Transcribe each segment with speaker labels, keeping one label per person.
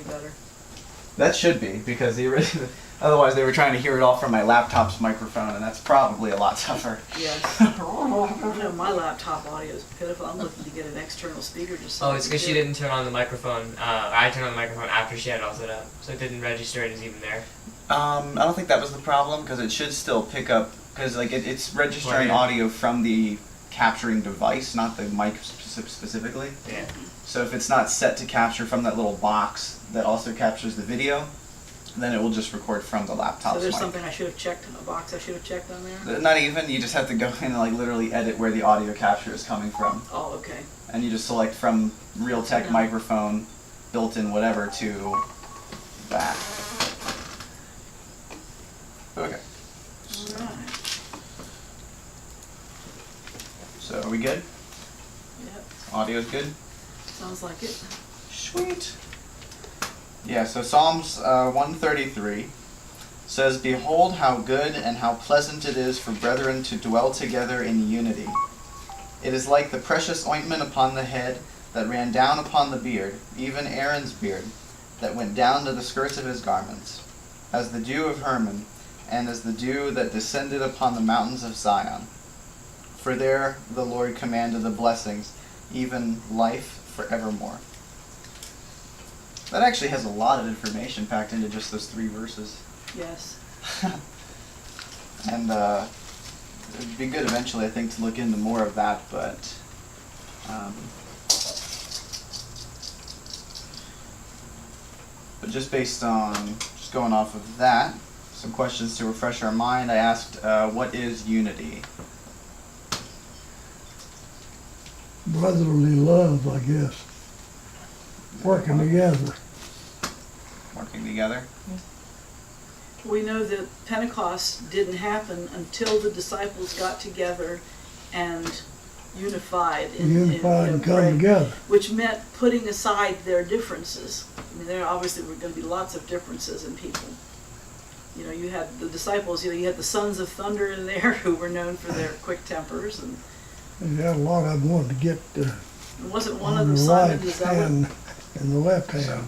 Speaker 1: better.
Speaker 2: That should be, because otherwise they were trying to hear it all from my laptop's microphone, and that's probably a lot tougher.
Speaker 1: Yes. My laptop audio is pitiful. I'm looking to get an external speaker just so
Speaker 3: Oh, it's because she didn't turn on the microphone. I turned on the microphone after she had it all set up, so it didn't register it as even there.
Speaker 2: I don't think that was the problem, because it should still pick up, because like it's registering audio from the capturing device, not the mic specifically.
Speaker 3: Yeah.
Speaker 2: So if it's not set to capture from that little box that also captures the video, then it will just record from the laptop's
Speaker 1: So there's
Speaker 2: mic.
Speaker 1: something I should have checked, a box I should have checked on there?
Speaker 2: Not even, you just have to go in and like literally edit where the audio capture is coming from.
Speaker 1: Oh, okay.
Speaker 2: And you just select from Realtek microphone, built-in whatever, to that. Okay.
Speaker 1: Alright.
Speaker 2: So are we good?
Speaker 1: Yep.
Speaker 2: Audio's good?
Speaker 1: Sounds like it.
Speaker 2: Sweet. Yeah, so Psalms 133 says, "Behold how good and how pleasant it is for brethren to dwell together in unity. It is like the precious ointment upon the head that ran down upon the beard, even Aaron's beard, that went down to the skirts of his garments, as the dew of Hermon, and as the dew that descended upon the mountains of Zion. For there the Lord commanded the blessings, even life forevermore." That actually has a lot of information packed into just those 3 verses.
Speaker 1: Yes.
Speaker 2: And it'd be good eventually, I think, to look into more of that, but just based on, just going off of that, some questions to refresh our mind. I asked, what is unity?
Speaker 4: Brotherly love, I guess. Working together.
Speaker 2: Working together?
Speaker 1: We know that Pentecost didn't happen until the disciples got together and unified
Speaker 4: And come
Speaker 1: prayer,
Speaker 4: together.
Speaker 1: which meant putting aside their differences. I mean, there obviously were going to be lots of differences in people. You know, you had the disciples, you had the sons of thunder in there who were known for their quick tempers, and
Speaker 4: Yeah, a lot of them wanted to get
Speaker 1: wasn't one of
Speaker 4: on
Speaker 1: them
Speaker 4: the
Speaker 1: Simon
Speaker 4: right
Speaker 1: the Zealot?
Speaker 4: hand and the left hand.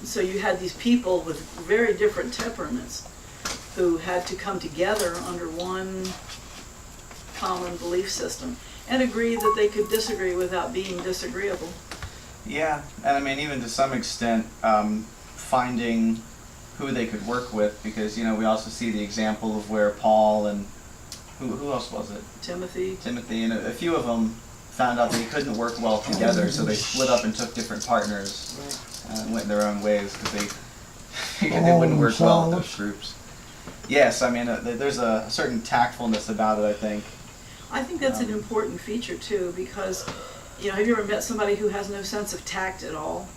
Speaker 1: So you had these people with very different temperaments who had to come together under one common belief system and agree that they could disagree without being disagreeable.
Speaker 2: Yeah, and I mean, even to some extent, finding who they could work with, because, you know, we also see the example of where Paul and, who else was it?
Speaker 1: Timothy.
Speaker 2: Timothy, and a few of them found out they couldn't work well together, so they split up and took different partners and went their own ways because they figured they wouldn't work well with those groups. Yes, I mean, there's a certain tactfulness about it, I think.
Speaker 1: I think that's an important feature too, because, you know, have you ever met somebody who has no sense of tact at all?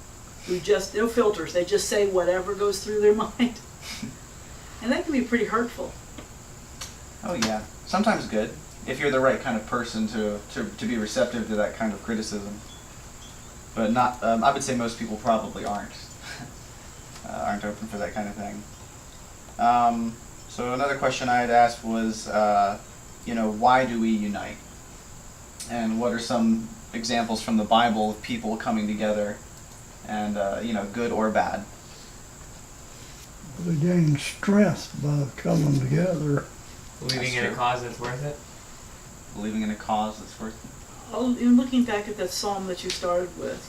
Speaker 1: Who just, no filters, they just say whatever goes through their mind? And that can be pretty hurtful.
Speaker 2: Oh yeah, sometimes good, if you're the right kind of person to be receptive to that kind of criticism. But not, I would say most people probably aren't. Aren't open for that kind of thing. So another question I had asked was, you know, why do we unite? And what are some examples from the Bible of people coming together and, you know, good or bad?
Speaker 4: They gain strength by coming together.
Speaker 3: Believing in a cause that's worth it.
Speaker 2: Believing in a cause that's worth it.
Speaker 1: In looking back at that psalm that you started with,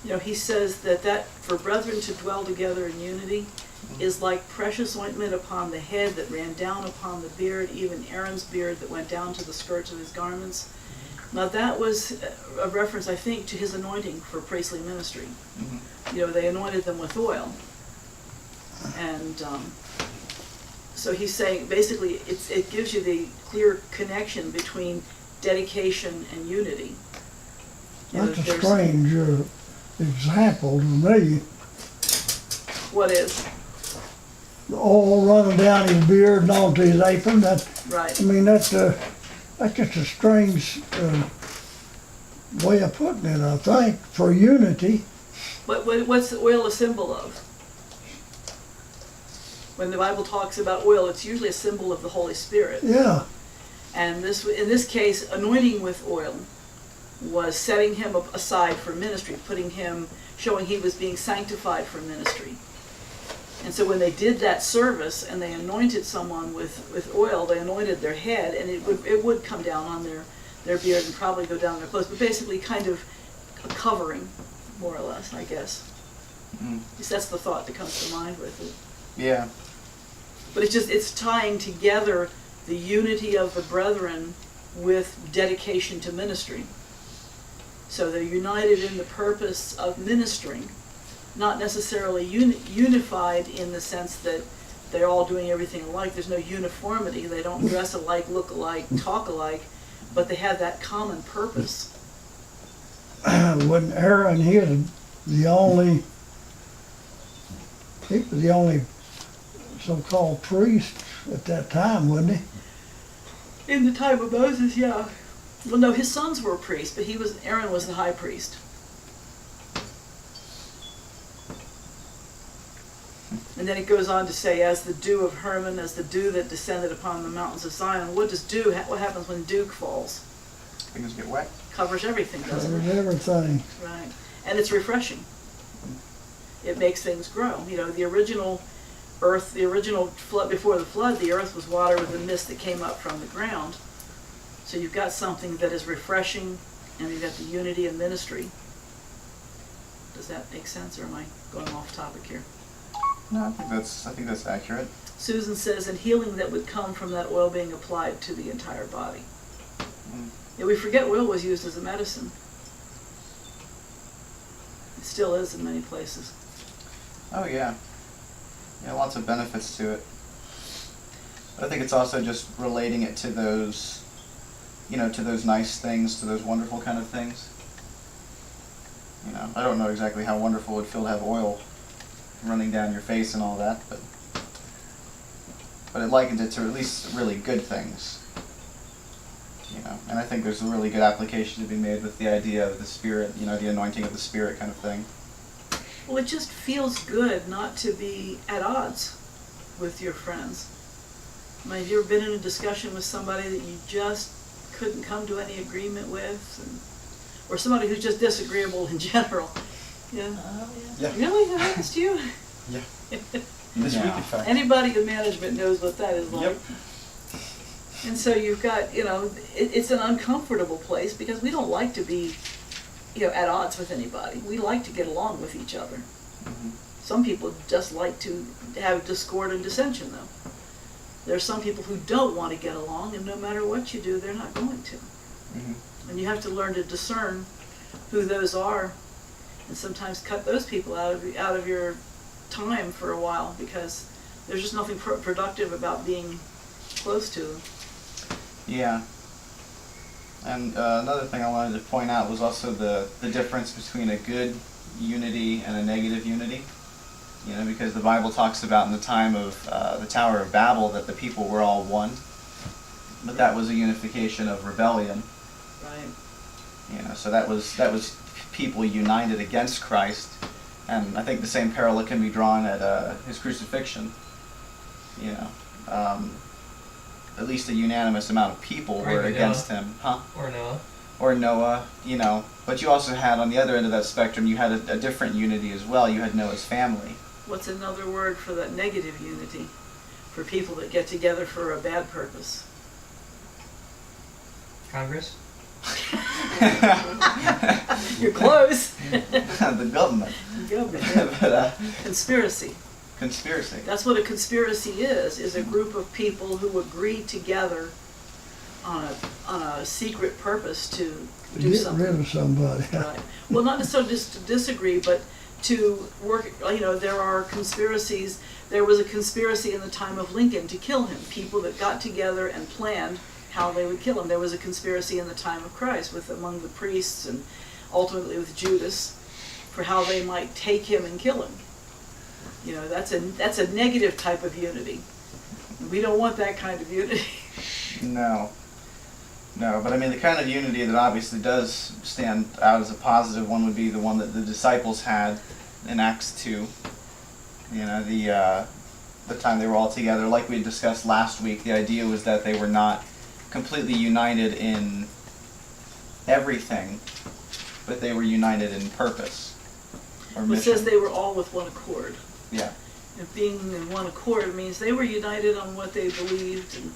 Speaker 1: you know, he says that for brethren to dwell together in unity is like precious ointment upon the head that ran down upon the beard, even Aaron's beard that went down to the skirts of his garments. Now that was a reference, I think, to his anointing for priestly ministry. You know, they anointed them with oil. And so he's saying, basically, it gives you the clear connection between dedication and unity. You know,
Speaker 4: That's a strange example to me.
Speaker 1: What is?
Speaker 4: The oil running down his beard and onto his apron.
Speaker 1: Right.
Speaker 4: I mean, that's just a strange way of putting it, I think, for unity.
Speaker 1: What's the oil a symbol of? When the Bible talks about oil, it's usually a symbol of the Holy Spirit.
Speaker 4: Yeah.
Speaker 1: And in this case, anointing with oil was setting him aside for ministry, putting him showing he was being sanctified for ministry. And so when they did that service and they anointed someone with oil, they anointed their head, and it would come down on their beard and probably go down their clothes, but basically kind of a covering, more or less, I guess.
Speaker 2: Mm.
Speaker 1: At least that's the thought that comes to mind with it.
Speaker 2: Yeah.
Speaker 1: But it's tying together the unity of the brethren with dedication to ministry. So they're united in the purpose of ministering, not necessarily unified in the sense that they're all doing everything alike. There's no uniformity. They don't dress alike, look alike, talk alike, but they have that common purpose.
Speaker 4: When Aaron, he was the only so-called priest at that time, wasn't he?
Speaker 1: In the time of Moses, yeah. Well, no, his sons were priests, but Aaron was the high priest. And then it goes on to say, as the dew of Hermon, as the dew that descended upon the mountains of Zion. What happens when dew falls?
Speaker 2: Things get wet.
Speaker 1: Covers everything, doesn't it?
Speaker 4: Covers everything.
Speaker 1: Right. And it's refreshing. It makes things grow. You know, the original earth, the original flood, before the flood, the earth was water with the mist that came up from the ground. So you've got something that is refreshing, and you've got the unity of ministry. Does that make sense, or am I going off topic here?
Speaker 2: No, I think that's accurate.
Speaker 1: Susan says, and healing that would come from that oil being applied to the entire body.
Speaker 2: Mm.
Speaker 1: Yeah, we forget oil was used as a medicine. It still is in many places.
Speaker 2: Oh yeah. Yeah, lots of benefits to it. But I think it's also just relating it to those, to those nice things, to those wonderful kind of things. I don't know exactly how wonderful it would feel to have oil running down your face and all that, but it likens it to at least really good things. And I think there's a really good application to be made with the idea of the Spirit, the anointing of the Spirit kind of thing.
Speaker 1: Well, it just feels good not to be at odds with your friends. I mean, have you ever been in a discussion with somebody that you just couldn't come to any agreement with? Or somebody who's just disagreeable in general? Yeah.
Speaker 2: Yeah.
Speaker 1: Really? That happens to you?
Speaker 2: Yeah.
Speaker 5: This
Speaker 2: Yeah.
Speaker 5: week, in fact.
Speaker 1: Anybody in management knows what that is like.
Speaker 5: Yep.
Speaker 1: And so you've got, it's an uncomfortable place because we don't like to be, at odds with anybody. We like to get along with each other.
Speaker 2: Mm-hmm.
Speaker 1: Some people just like to have discord and dissension, though. There's some people who don't want to get along, and no matter what you do, they're not going to.
Speaker 2: Mm-hmm.
Speaker 1: And you have to learn to discern who those are, and sometimes cut those people out of your time for a while, because there's just nothing productive about being close to them.
Speaker 2: Yeah. And another thing I wanted to point out was also the difference between a good unity and a negative unity. Because the Bible talks about in the time of the Tower of Babel that the people were all one. But that was a unification of rebellion.
Speaker 1: Right.
Speaker 2: So that was people united against Christ. And I think the same parallel can be drawn at his crucifixion. At least a unanimous amount of people were against him. Huh?
Speaker 3: Or Noah.
Speaker 2: Or Noah, but you also had, on the other end of that spectrum, you had a different unity as well. You had Noah's family.
Speaker 1: What's another word for that negative unity? For people that get together for a bad purpose?
Speaker 3: Congress?
Speaker 1: You're close.
Speaker 2: The government. But,
Speaker 1: Conspiracy.
Speaker 2: conspiracy.
Speaker 1: That's what a conspiracy is a group of people who agree together on a secret purpose to do
Speaker 4: Get
Speaker 1: something.
Speaker 4: rid of somebody.
Speaker 1: Right. Well, not necessarily just to disagree, but to work, there are conspiracies. There was a conspiracy in the time of Lincoln to kill him. People that got together and planned how they would kill him. There was a conspiracy in the time of Christ among the priests and ultimately with Judas for how they might take him and kill him. That's a negative type of unity. We don't want that kind of unity.
Speaker 2: No, but I mean the kind of unity that obviously does stand out as a positive one would be the one that the disciples had in Acts 2. The time they were all together, like we discussed last week, the idea was that they were not completely united in everything, but they were united in purpose. or
Speaker 1: It
Speaker 2: mission.
Speaker 1: says they were all with one accord.
Speaker 2: Yeah.
Speaker 1: And being in one accord means they were united on what they believed. And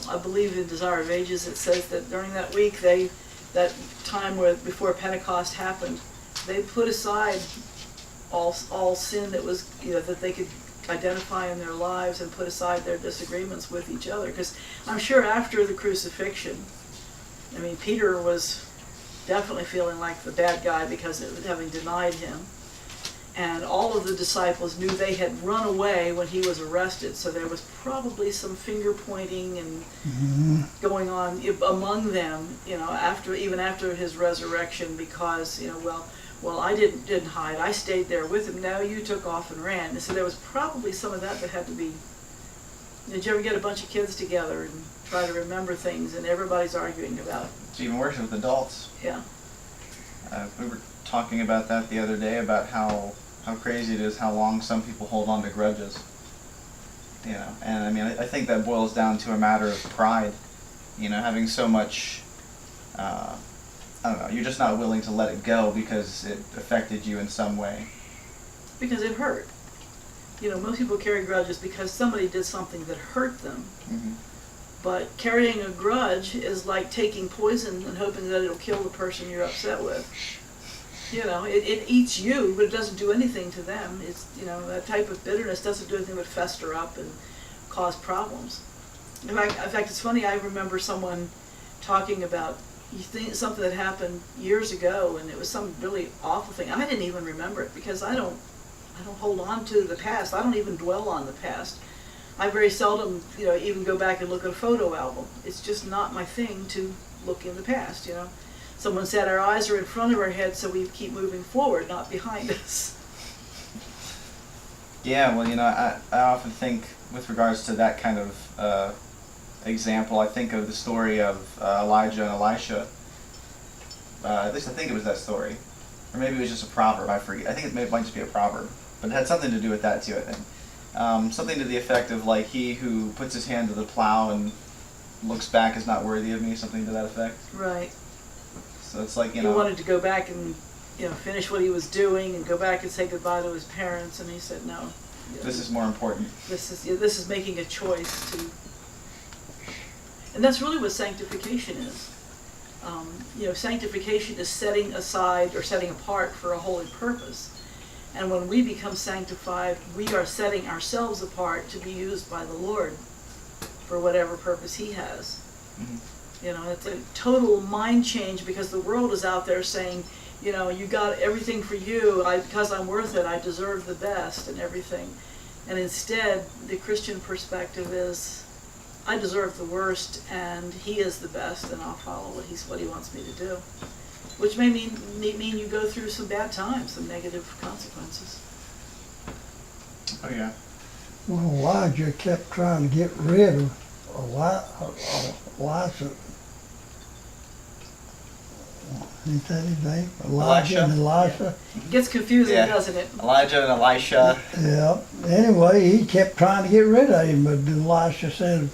Speaker 1: I believe in Desire of Ages it says that during that week, that time where before Pentecost happened, they put aside all sin that was, that they could identify in their lives, and put aside their disagreements with each other. Because I'm sure after the crucifixion, I mean, Peter was definitely feeling like the bad guy because of having denied him. And all of the disciples knew they had run away when he was arrested, so there was probably some finger pointing and going on among them, even after his resurrection, because, well, I didn't hide. I stayed there with him. Now you took off and ran. And so there was probably some of that had to be. Did you ever get a bunch of kids together and try to remember things, and everybody's arguing about it?
Speaker 2: It's even worse with adults.
Speaker 1: Yeah.
Speaker 2: We were talking about that the other day, about how crazy it is how long some people hold on to grudges. And I mean, I think that boils down to a matter of pride. Having so much, I don't know, you're just not willing to let it go because it affected you in some way.
Speaker 1: Because it hurt. Most people carry grudges because somebody did something that hurt them.
Speaker 2: Mm-hmm.
Speaker 1: But carrying a grudge is like taking poison and hoping that it'll kill the person you're upset with. It eats you, but it doesn't do anything to them. It's, that type of bitterness doesn't do anything but fester up and cause problems. In fact, it's funny, I remember someone talking about something that happened years ago, and it was some really awful thing. I didn't even remember it because I don't hold on to the past. I don't even dwell on the past. I very seldom, even go back and look at a photo album. It's just not my thing to look in the past, Someone said our eyes are in front of our head, so we keep moving forward, not behind us.
Speaker 2: Yeah, well, I often think with regards to that kind of example, I think of the story of Elijah and Elisha. At least I think it was that story. Or maybe it was just a proverb, I forget. I think it might just be a proverb. But it had something to do with that too, I think. Something to the effect of, like, he who puts his hand to the plow and looks back is not worthy of me, something to that effect.
Speaker 1: Right.
Speaker 2: So it's like,
Speaker 1: He wanted to go back and, finish what he was doing and go back and say goodbye to his parents, and he said no.
Speaker 2: This is more important.
Speaker 1: This is making a choice to. And that's really what sanctification is. Sanctification is setting aside or setting apart for a holy purpose. And when we become sanctified, we are setting ourselves apart to be used by the Lord for whatever purpose He has.
Speaker 2: Mm-hmm.
Speaker 1: It's a total mind change, because the world is out there saying, you got everything for you, because I'm worth it, I deserve the best and everything. And instead, the Christian perspective is, I deserve the worst, and He is the best, and I'll follow what He wants me to do. Which may mean you go through some bad times, some negative consequences.
Speaker 2: Oh, yeah.
Speaker 4: Well, Elijah kept trying to get rid of Elisha. Ain't that his name? Elijah and Elisha.
Speaker 1: It gets confusing, doesn't it?
Speaker 2: Elijah and Elisha.
Speaker 4: Yeah. Anyway, he kept trying to get rid of him, but Elisha said,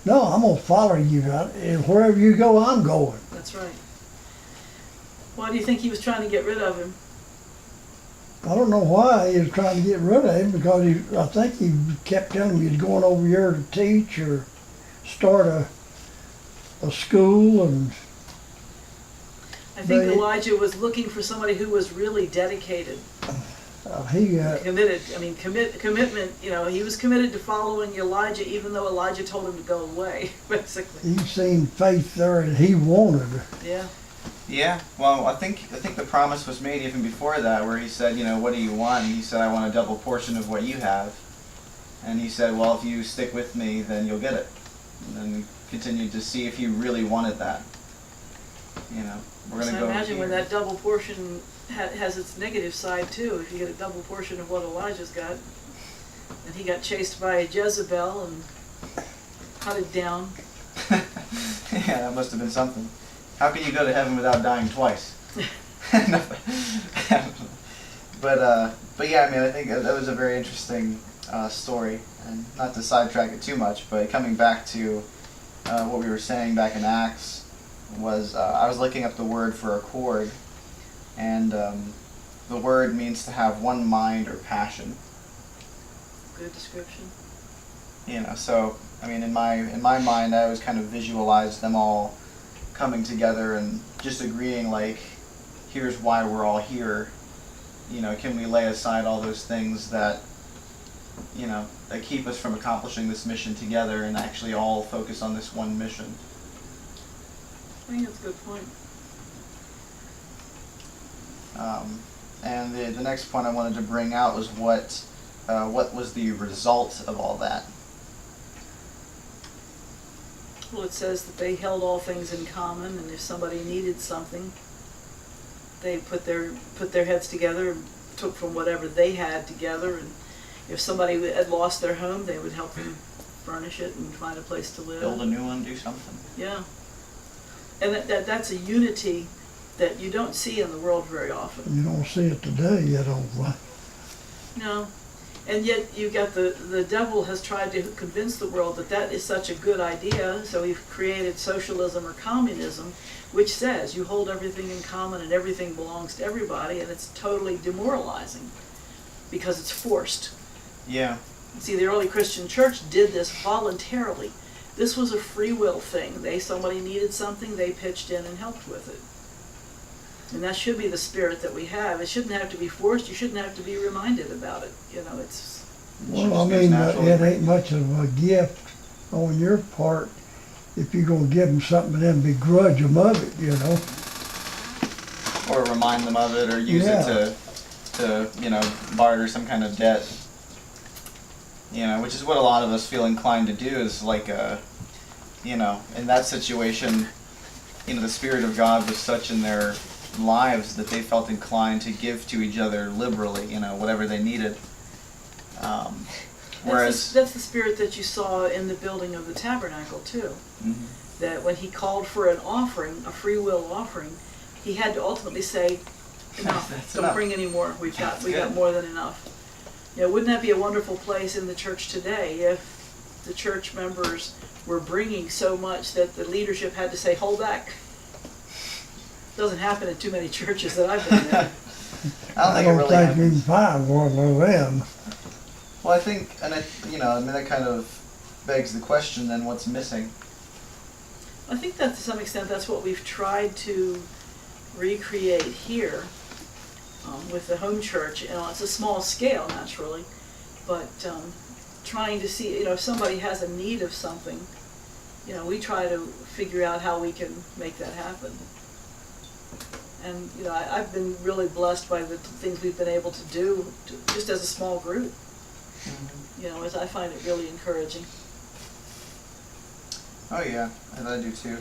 Speaker 4: no, I'm going to follow you. And wherever you go, I'm going.
Speaker 1: That's right. Why do you think he was trying to get rid of him?
Speaker 4: I don't know why he was trying to get rid of him, because I think he kept telling him he's going over here to teach or start a school. And
Speaker 1: I think Elijah was looking for somebody who was really dedicated.
Speaker 4: Committed.
Speaker 1: Commitment, he was committed to following Elijah, even though Elijah told him to go away, basically.
Speaker 4: He seen faith there and he wanted.
Speaker 1: Yeah.
Speaker 2: Yeah, well, I think the promise was made even before that, where he said, what do you want? And he said, I want a double portion of what you have. And he said, well, if you stick with me, then you'll get it. And then we continued to see if he really wanted that. We're going to go.
Speaker 1: I imagine when that double portion has its negative side too. If you get a double portion of what Elijah's got, and he got chased by Jezebel and hunted down.
Speaker 2: Yeah, that must have been something. How can you go to heaven without dying twice? But yeah, I think that was a very interesting story, and not to sidetrack it too much, but coming back to what we were saying back in Acts, was I was looking up the word for accord, and the word means to have one mind or passion.
Speaker 1: Good description.
Speaker 2: You know, so I mean, in my mind, I always kind of visualized them all coming together and just agreeing, like, here's why we're all here. You know, can we lay aside all those things that, you know, that keep us from accomplishing this mission together and actually all focus on this one mission?
Speaker 1: I think that's a good point.
Speaker 2: And the next point I wanted to bring out was what was the result of all that?
Speaker 1: Well, it says that they held all things in common, and if somebody needed something, they put their heads together and took from whatever they had together. And if somebody had lost their home, they would help them furnish it and find a place to live.
Speaker 2: Build a new one, do something.
Speaker 1: Yeah. And that's a unity that you don't see in the world very often.
Speaker 4: You don't see it today at all.
Speaker 1: No. And yet you got the devil has tried to convince the world that that is such a good idea, so we've created socialism or communism, which says you hold everything in common and everything belongs to everybody, and it's totally demoralizing because it's forced.
Speaker 2: Yeah.
Speaker 1: See, the early Christian church did this voluntarily. This was a free will thing. Somebody needed something, they pitched in and helped with it. And that should be the spirit that we have. It shouldn't have to be forced. You shouldn't have to be reminded about it. You know, it's...
Speaker 4: Well, I mean, it ain't much of a gift on your part if you're going to give them something and then begrudge them of it, you know.
Speaker 2: Or remind them of it, or use it to, you know, barter some kind of debt. You know, which is what a lot of us feel inclined to do, is like, you know, in that situation, you know, the Spirit of God was such in their lives that they felt inclined to give to each other liberally, you know, whatever they needed. Whereas
Speaker 1: that's the spirit that you saw in the building of the tabernacle too.
Speaker 2: Mhm.
Speaker 1: That when he called for an offering, a free will offering, he had to ultimately say, enough,
Speaker 2: That's
Speaker 1: don't
Speaker 2: enough.
Speaker 1: bring any more. We got
Speaker 2: good.
Speaker 1: more than enough. You know, wouldn't that be a wonderful place in the church today if the church members were bringing so much that the leadership had to say, hold back? Doesn't happen in too many churches that I've been in.
Speaker 2: I don't think it really
Speaker 4: you can
Speaker 2: happens.
Speaker 4: find one of them.
Speaker 2: Well, I think, you know, I mean, that kind of begs the question, then what's missing?
Speaker 1: I think that to some extent that's what we've tried to recreate here with the home church. You know, it's a small scale naturally, but trying to see, you know, if somebody has a need of something, you know, we try to figure out how we can make that happen. And you know, I've been really blessed by the things we've been able to do just as a small group.
Speaker 2: Mm-hmm.
Speaker 1: You know, as I find it really encouraging.
Speaker 2: Oh yeah, and I do too.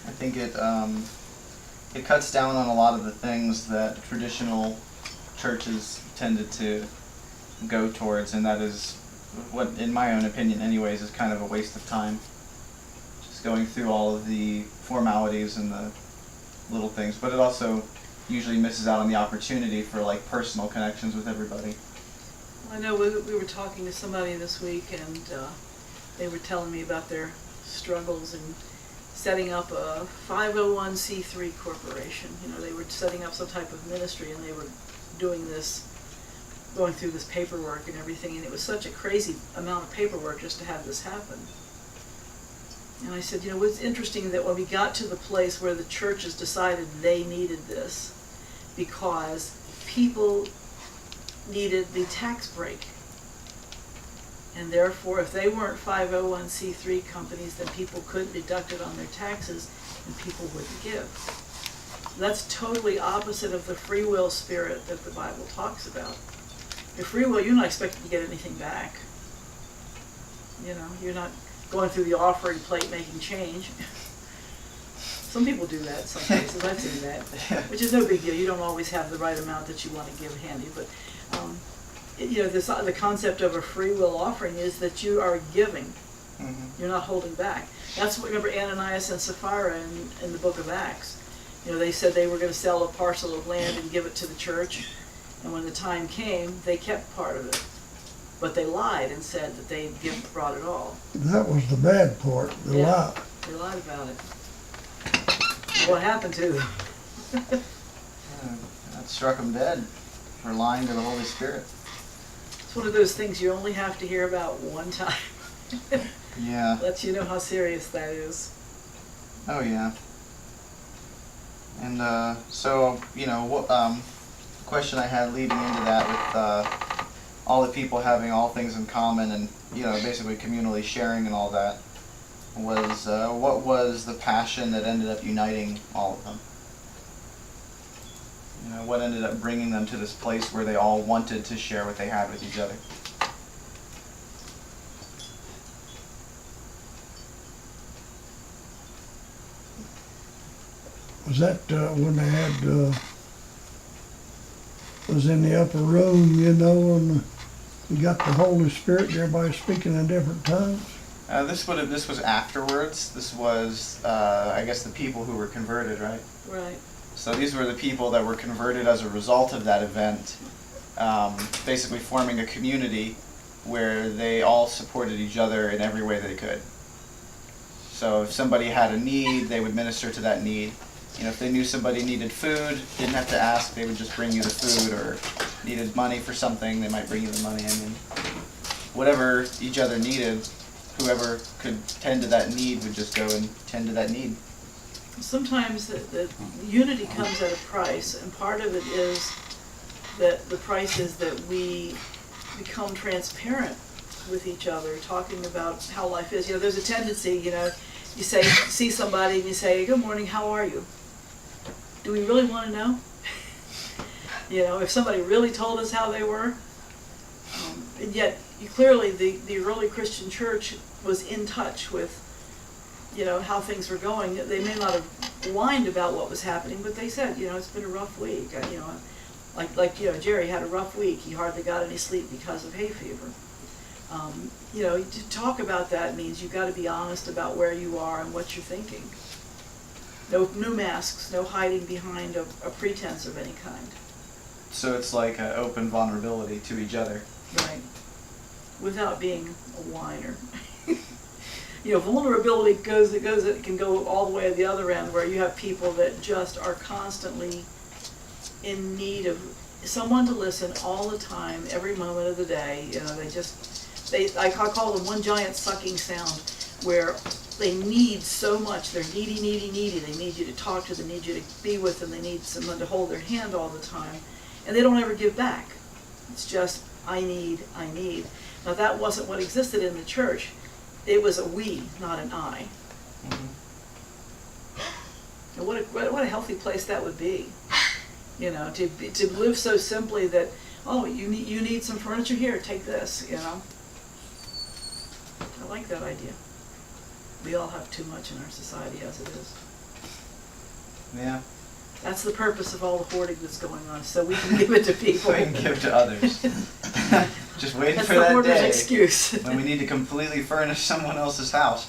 Speaker 2: I think it cuts down on a lot of the things that traditional churches tended to go towards, and that is what, in my own opinion anyways, is kind of a waste of time. Just going through all of the formalities and the little things, but it also usually misses out on the opportunity for like personal connections with everybody.
Speaker 1: I know we were talking to somebody this week, and they were telling me about their struggles in setting up a 501c3 corporation. You know, they were setting up some type of ministry, and they were doing this, going through this paperwork and everything, and it was such a crazy amount of paperwork just to have this happen. And I said, you know, what's interesting that when we got to the place where the churches decided they needed this because people needed the tax break. And therefore, if they weren't 501c3 companies, then people couldn't deduct it on their taxes and people wouldn't give. That's totally opposite of the free will spirit that the Bible talks about. Your free will, you're not expected to get anything back. You know, you're not going through the offering plate making change. Some people do that in some cases. I've seen that, which is no big deal. You don't always have the right amount that you want to give handy, but you know, the concept of a free will offering is that you are giving.
Speaker 2: Mm-hmm.
Speaker 1: You're not holding back. That's what, remember Ananias and Sapphira in the book of Acts. You know, they said they were going to sell a parcel of land and give it to the church, and when the time came, they kept part of it. But they lied and said that they brought it all.
Speaker 4: That was the bad part, the
Speaker 1: Yeah.
Speaker 4: lie.
Speaker 1: They lied about it. What happened to them?
Speaker 2: It struck him dead for lying to the Holy Spirit.
Speaker 1: It's one of those things you only have to hear about one time.
Speaker 2: Yeah.
Speaker 1: Lets you know how serious that is.
Speaker 2: Oh yeah. And so what question I had leading into that with all the people having all things in common and basically communally sharing and all that was what was the passion that ended up uniting all of them? What ended up bringing them to this place where they all wanted to share what they had with each other?
Speaker 4: Was that when they had, was in the upper room, and you got the Holy Spirit and everybody speaking in different tongues?
Speaker 2: This was afterwards. This was, I guess, the people who were converted, right?
Speaker 1: Right.
Speaker 2: So these were the people that were converted as a result of that event, basically forming a community where they all supported each other in every way they could. So if somebody had a need, they would minister to that need. If they knew somebody needed food, didn't have to ask, they would just bring you the food, or needed money for something, they might bring you the money. Whatever each other needed, whoever could tend to that need would just go and tend to that need.
Speaker 1: Sometimes the unity comes at a price, and part of it is that the price is that we become transparent with each other, talking about how life is. There's a tendency, you see somebody and you say, "Good morning, how are you?" Do we really want to know? If somebody really told us how they were, and yet clearly the early Christian church was in touch with how things were going. They may not have whined about what was happening, but they said, it's been a rough week. Like Jerry had a rough week. He hardly got any sleep because of hay fever. To talk about that means you've got to be honest about where you are and what you're thinking. No masks, no hiding behind a pretense of any kind.
Speaker 2: So it's like an open vulnerability to each other.
Speaker 1: Right. Without being a whiner. Vulnerability it can go all the way to the other end, where you have people that just are constantly in need of someone to listen all the time, every moment of the day. I call them one giant sucking sound, where they need so much. They're needy. They need you to talk to them, they need you to be with them, they need someone to hold their hand all the time. And they don't ever give back. It's just, I need. Now that wasn't what existed in the church. It was a we, not an I. Mm-hmm. And what a healthy place that would be. To live so simply that, oh, you need some furniture here, take this, I like that idea. We all have too much in our society as it is.
Speaker 2: Yeah.
Speaker 1: That's the purpose of all the hoarding that's going on, so we can give it to people.
Speaker 2: So we can give to others. Just waiting
Speaker 1: That's
Speaker 2: for
Speaker 1: the
Speaker 2: that
Speaker 1: hoarder's
Speaker 2: day
Speaker 1: excuse.
Speaker 2: when we need to completely furnish someone else's house.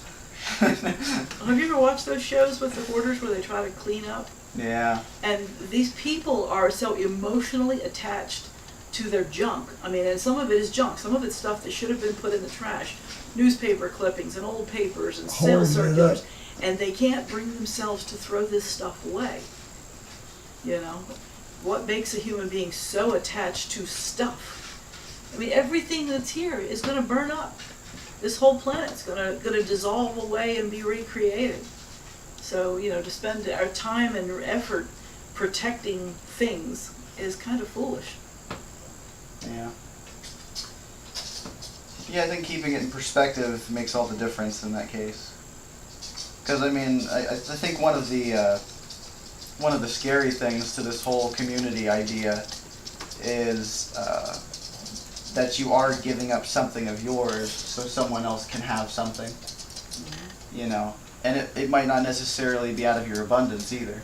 Speaker 1: Have you ever watched those shows with the hoarders where they try to clean up?
Speaker 2: Yeah.
Speaker 1: And these people are so emotionally attached to their junk. And some of it is junk. Some of it's stuff that should have been put in the trash. Newspaper clippings and old papers and sales circulars. And they can't bring themselves to throw this stuff away. What makes a human being so attached to stuff? Everything that's here is going to burn up. This whole planet's going to dissolve away and be recreated. So, to spend our time and effort protecting things is kind of foolish.
Speaker 2: Yeah. Yeah, I think keeping it in perspective makes all the difference in that case. Because I think one of the scary things to this whole community idea is that you are giving up something of yours so someone else can have something. Mm-hmm. And it might not necessarily be out of your abundance either.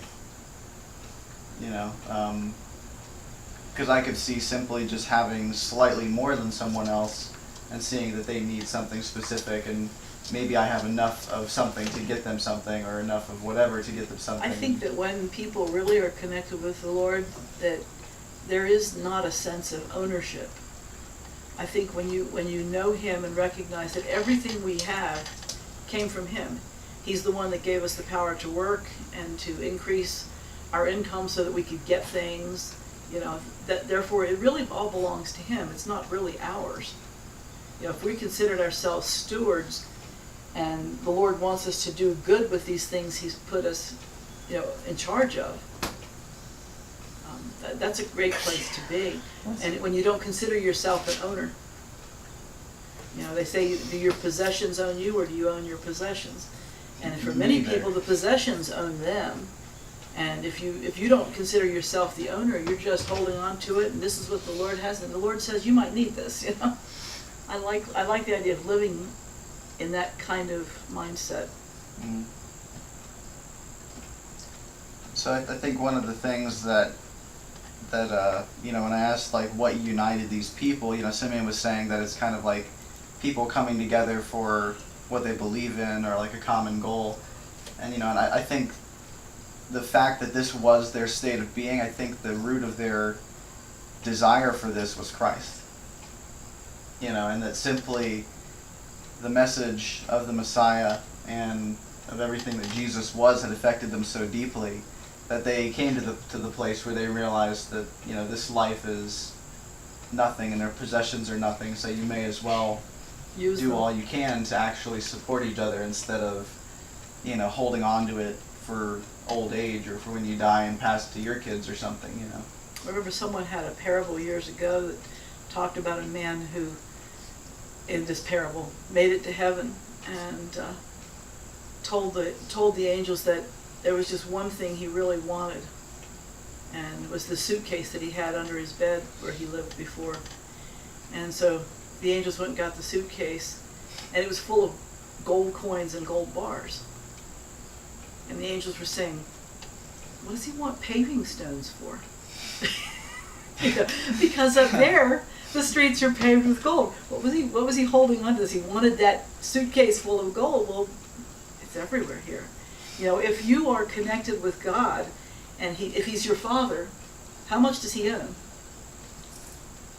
Speaker 2: Because I could see simply just having slightly more than someone else and seeing that they need something specific, and maybe I have enough of something to get them something, or enough of whatever to get them something.
Speaker 1: I think that when people really are connected with the Lord, that there is not a sense of ownership. I think when you know Him and recognize that everything we have came from Him. He's the one that gave us the power to work and to increase our income so that we could get things. You know, that therefore it really all belongs to him. It's not really ours. You know, if we considered ourselves stewards and the Lord wants us to do good with these things he's put us, you know, in charge of, that's a great place to be. And when you don't consider yourself an owner, you know, they say, do your possessions own you or do you own your possessions? And for many people, the possessions own them. And if you don't consider yourself the owner, you're just holding on to it, and this is what the Lord has, and the Lord says you might need this. You know, I like the idea of living in that kind of mindset.
Speaker 2: Mm. So I think one of the things that you know, when I asked like what united these people, you know, Simeon was saying that it's kind of like people coming together for what they believe in or like a common goal, and you know, and I think the fact that this was their state of being, I think the root of their desire for this was Christ. You know, and that simply the message of the Messiah and of everything that Jesus was had affected them so deeply that they came to the place where they realized that, you know, this life is nothing and their possessions are nothing, so you may as well do all you can to actually support each other instead of, you know, holding on to it for old age or for when you die and pass it to your kids or something, you know.
Speaker 1: I remember someone had a parable years ago that talked about a man who, in this parable, made it to heaven and told the angels that there was just one thing he really wanted, and it was the suitcase that he had under his bed where he lived before. And so the angels went and got the suitcase, and it was full of gold coins and gold bars. And the angels were saying, what does he want paving stones for? You know, because up there, the streets are paved with gold. What was he holding on to? He wanted that suitcase full of gold. Well, it's everywhere here. You know, if you are connected with God, and if he's your father, how much does he own?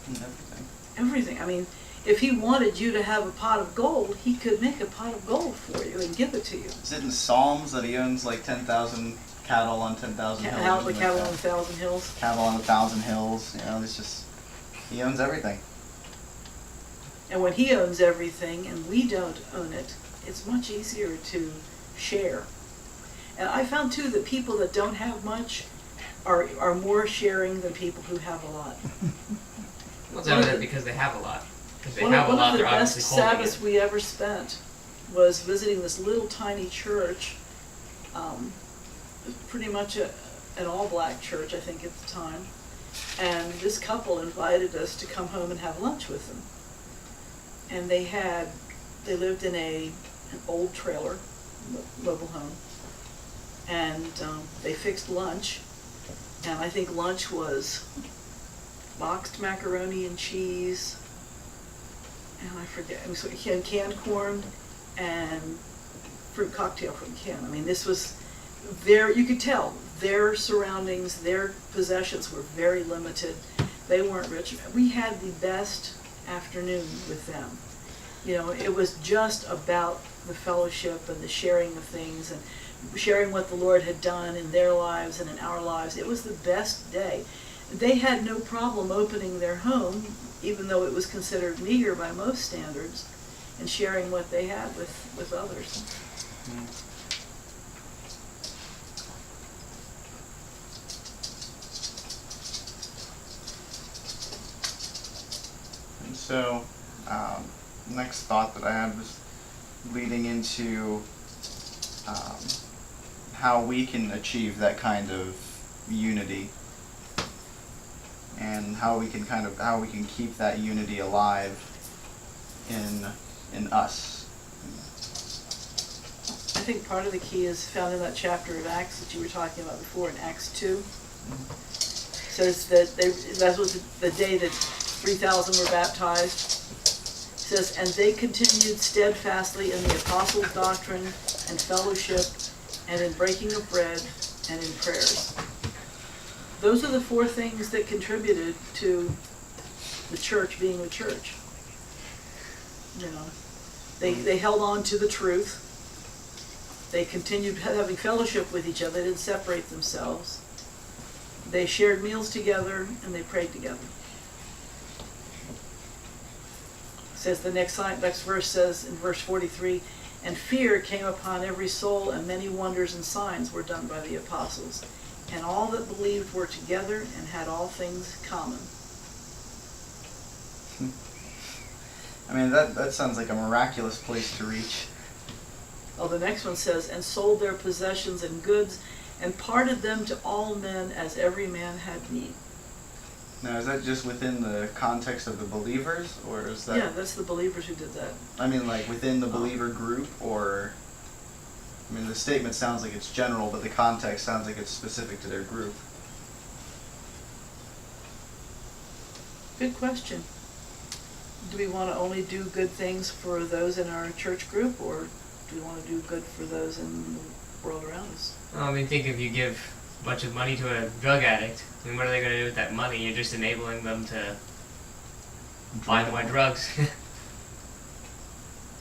Speaker 2: Everything.
Speaker 1: Everything. I mean, if he wanted you to have a pot of gold, he could make a pot of gold for you and give it to you.
Speaker 2: Is it in Psalms that he owns like 10,000 cattle on 10,000 hills?
Speaker 1: Cattle on 1,000 hills.
Speaker 2: Cattle on 1,000 hills. You know, it's just, he owns everything.
Speaker 1: And when he owns everything and we don't own it, it's much easier to share. And I found too that people that don't have much are more sharing than people who have a lot.
Speaker 3: Well, it's evident because they have a lot. Because they
Speaker 1: One
Speaker 3: have a
Speaker 1: of
Speaker 3: lot,
Speaker 1: the
Speaker 3: they're
Speaker 1: best
Speaker 3: obviously holding
Speaker 1: Sabbaths
Speaker 3: it.
Speaker 1: we ever spent was visiting this little tiny church, pretty much an all-black church, I think, at the time. And this couple invited us to come home and have lunch with them. And they lived in an old trailer, mobile home. And they fixed lunch. And I think lunch was boxed macaroni and cheese, and I forget, it was canned corn and fruit cocktail from can. I mean, this was you could tell their surroundings, their possessions were very limited. They weren't rich. We had the best afternoon with them. You know, it was just about the fellowship and the sharing of things and sharing what the Lord had done in their lives and in our lives. It was the best day. They had no problem opening their home, even though it was considered meager by most standards, and sharing what they had with others.
Speaker 2: Mm. And so, next thought that I had was leading into how we can achieve that kind of unity, and how we can keep that unity alive in us.
Speaker 1: I think part of the key is found in that chapter of Acts that you were talking about before, in Acts 2. Says that that was the day that 3,000 were baptized. It says, and they continued steadfastly in the apostles' doctrine and fellowship and in breaking of bread and in prayers. Those are the four things that contributed to the church being the church. You know, they held on to the truth. They continued having fellowship with each other. They didn't separate themselves. They shared meals together and they prayed together. It says the next verse says in verse 43, and fear came upon every soul, and many wonders and signs were done by the apostles. And all that believed were together and had all things common.
Speaker 2: I mean, that sounds like a miraculous place to reach.
Speaker 1: Oh, the next one says, and sold their possessions and goods, and parted them to all men as every man had need.
Speaker 2: Now, is that just within the context of the believers, or is that...
Speaker 1: Yeah, that's the believers who did that.
Speaker 2: I mean, like, within the believer group, or... I mean, the statement sounds like it's general, but the context sounds like it's specific to their group.
Speaker 1: Good question. Do we want to only do good things for those in our church group, or do we want to do good for those in the world around us?
Speaker 3: Well, I mean, think if you give a bunch of money to a drug addict, I mean, what are they going to do with that money? You're just enabling them to buy more drugs.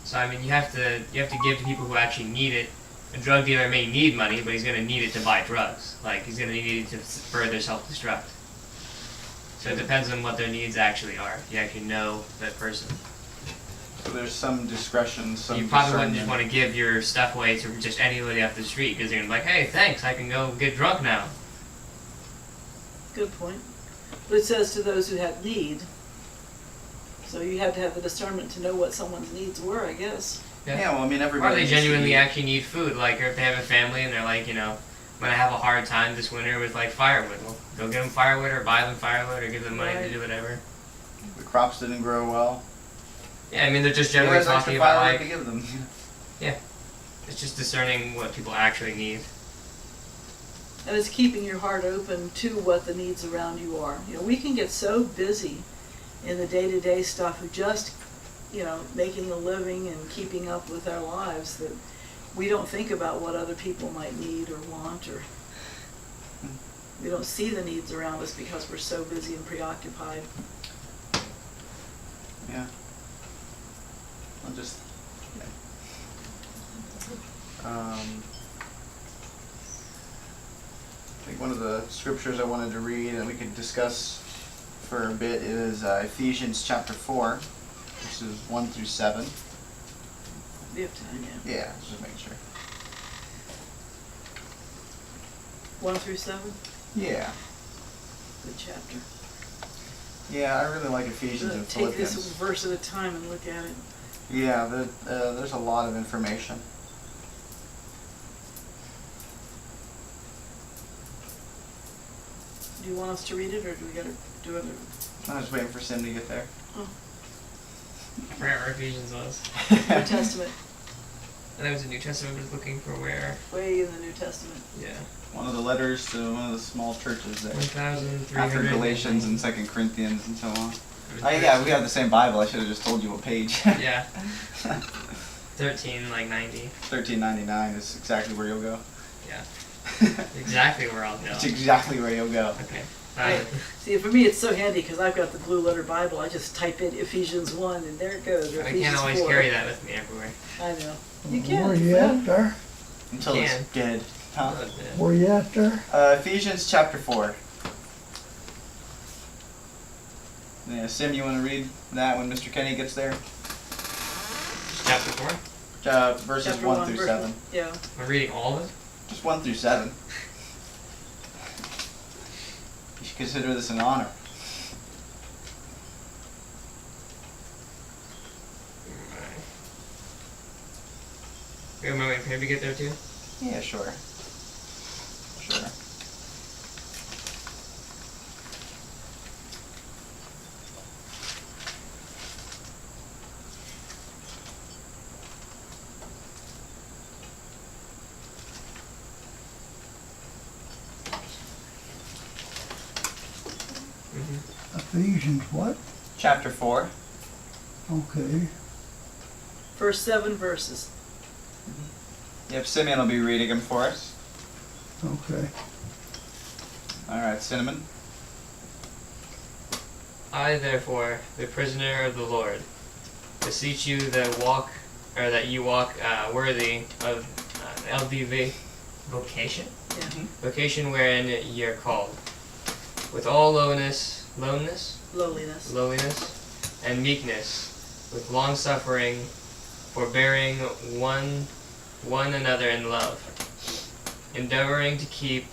Speaker 3: So I mean, you have to give to people who actually need it. A drug dealer may need money, but he's going to need it to buy drugs. Like, he's going to need it to further self-destruct. So it depends on what their needs actually are. If you actually know that person.
Speaker 2: So there's some discretion, some
Speaker 3: You probably wouldn't
Speaker 2: discernment.
Speaker 3: just want to give your stuff away to just anybody off the street, because they're going to be like, hey, thanks, I can go get drunk now.
Speaker 1: Good point. But it says to those who had need. So you had to have the discernment to know what someone's needs were, I guess.
Speaker 2: Yeah, well, I mean, everybody...
Speaker 3: Or they
Speaker 2: needs to
Speaker 3: genuinely
Speaker 2: eat.
Speaker 3: actually need food. Like, or if they have a family and they're like, you know, I'm going to have a hard time this winter with, like, firewood. Well, go get them firewood or buy them firewood or give them money
Speaker 1: Right.
Speaker 3: to do whatever.
Speaker 2: The crops didn't grow well.
Speaker 3: Yeah, I mean, they're just
Speaker 2: Who
Speaker 3: generally
Speaker 2: has extra
Speaker 3: talking about,
Speaker 2: firewood
Speaker 3: like,
Speaker 2: to give them?
Speaker 3: it's just discerning what people actually need.
Speaker 1: And it's keeping your heart open to what the needs around you are. You know, we can get so busy in the day-to-day stuff of just, you know, making a living and keeping up with our lives that we don't think about what other people might need or want, or we don't see the needs around us because we're so busy and preoccupied.
Speaker 2: Yeah. I'll just... I think one of the scriptures I wanted to read and we could discuss for a bit is Ephesians chapter 4, verses 1 through 7.
Speaker 1: We have time, yeah.
Speaker 2: Yeah, just making sure.
Speaker 1: 1 through 7,
Speaker 2: Yeah.
Speaker 1: good chapter.
Speaker 2: Yeah, I really like Ephesians and
Speaker 1: Take this
Speaker 2: Philippians.
Speaker 1: verse at a time and look at it.
Speaker 2: Yeah, there's a lot of information.
Speaker 1: Do you want us to read it, or do we gotta do it?
Speaker 2: I was waiting for Sim to get there.
Speaker 1: Oh,
Speaker 3: I forgot where Ephesians was.
Speaker 1: New Testament,
Speaker 3: And there was a New Testament, but looking for where.
Speaker 1: way in the New Testament.
Speaker 3: Yeah.
Speaker 2: One of the letters to one of the small churches there.
Speaker 3: 1,300.
Speaker 2: After Galatians and 2 Corinthians and so on. Oh yeah, we have the same Bible. I should have just told you what page.
Speaker 3: Yeah. 13, like 90.
Speaker 2: 1399 is exactly where you'll go.
Speaker 3: Yeah. Exactly where I'll go.
Speaker 2: It's exactly where you'll go.
Speaker 3: Okay.
Speaker 1: Right. See, for me, it's so handy because I've got the blue letter Bible. I just type in Ephesians 1, and there it goes. Or
Speaker 3: I
Speaker 1: Ephesians
Speaker 3: can't always
Speaker 1: 4.
Speaker 3: carry that with me everywhere.
Speaker 1: I know. You can.
Speaker 4: Where you at there?
Speaker 2: Until
Speaker 3: Can.
Speaker 2: it's dead. Huh?
Speaker 3: But,
Speaker 4: Where you at there?
Speaker 2: Ephesians chapter 4. Yeah, Sim, you want to read that when Mr. Kenny gets there?
Speaker 3: Chapter 4?
Speaker 2: Verses
Speaker 1: Chapter
Speaker 2: 1 through
Speaker 1: verse
Speaker 2: 7.
Speaker 1: 1. Yeah.
Speaker 3: Am I reading all of it?
Speaker 2: Just 1 through 7. You should consider this an honor.
Speaker 3: We have a moment for him to get there too?
Speaker 2: Yeah, sure. Sure.
Speaker 3: Mm-hmm.
Speaker 4: Ephesians what?
Speaker 2: Chapter 4.
Speaker 4: Okay.
Speaker 1: First 7 verses.
Speaker 2: Yep, Simeon will be reading them for us.
Speaker 4: Okay.
Speaker 2: Alright, Cinnamon.
Speaker 3: I, therefore, the prisoner of the Lord, beseech you that you walk worthy of LBV vocation,
Speaker 1: Yeah.
Speaker 3: vocation wherein ye are called, with all lowliness, and meekness, with long suffering, forbearing one another in love, endeavoring to keep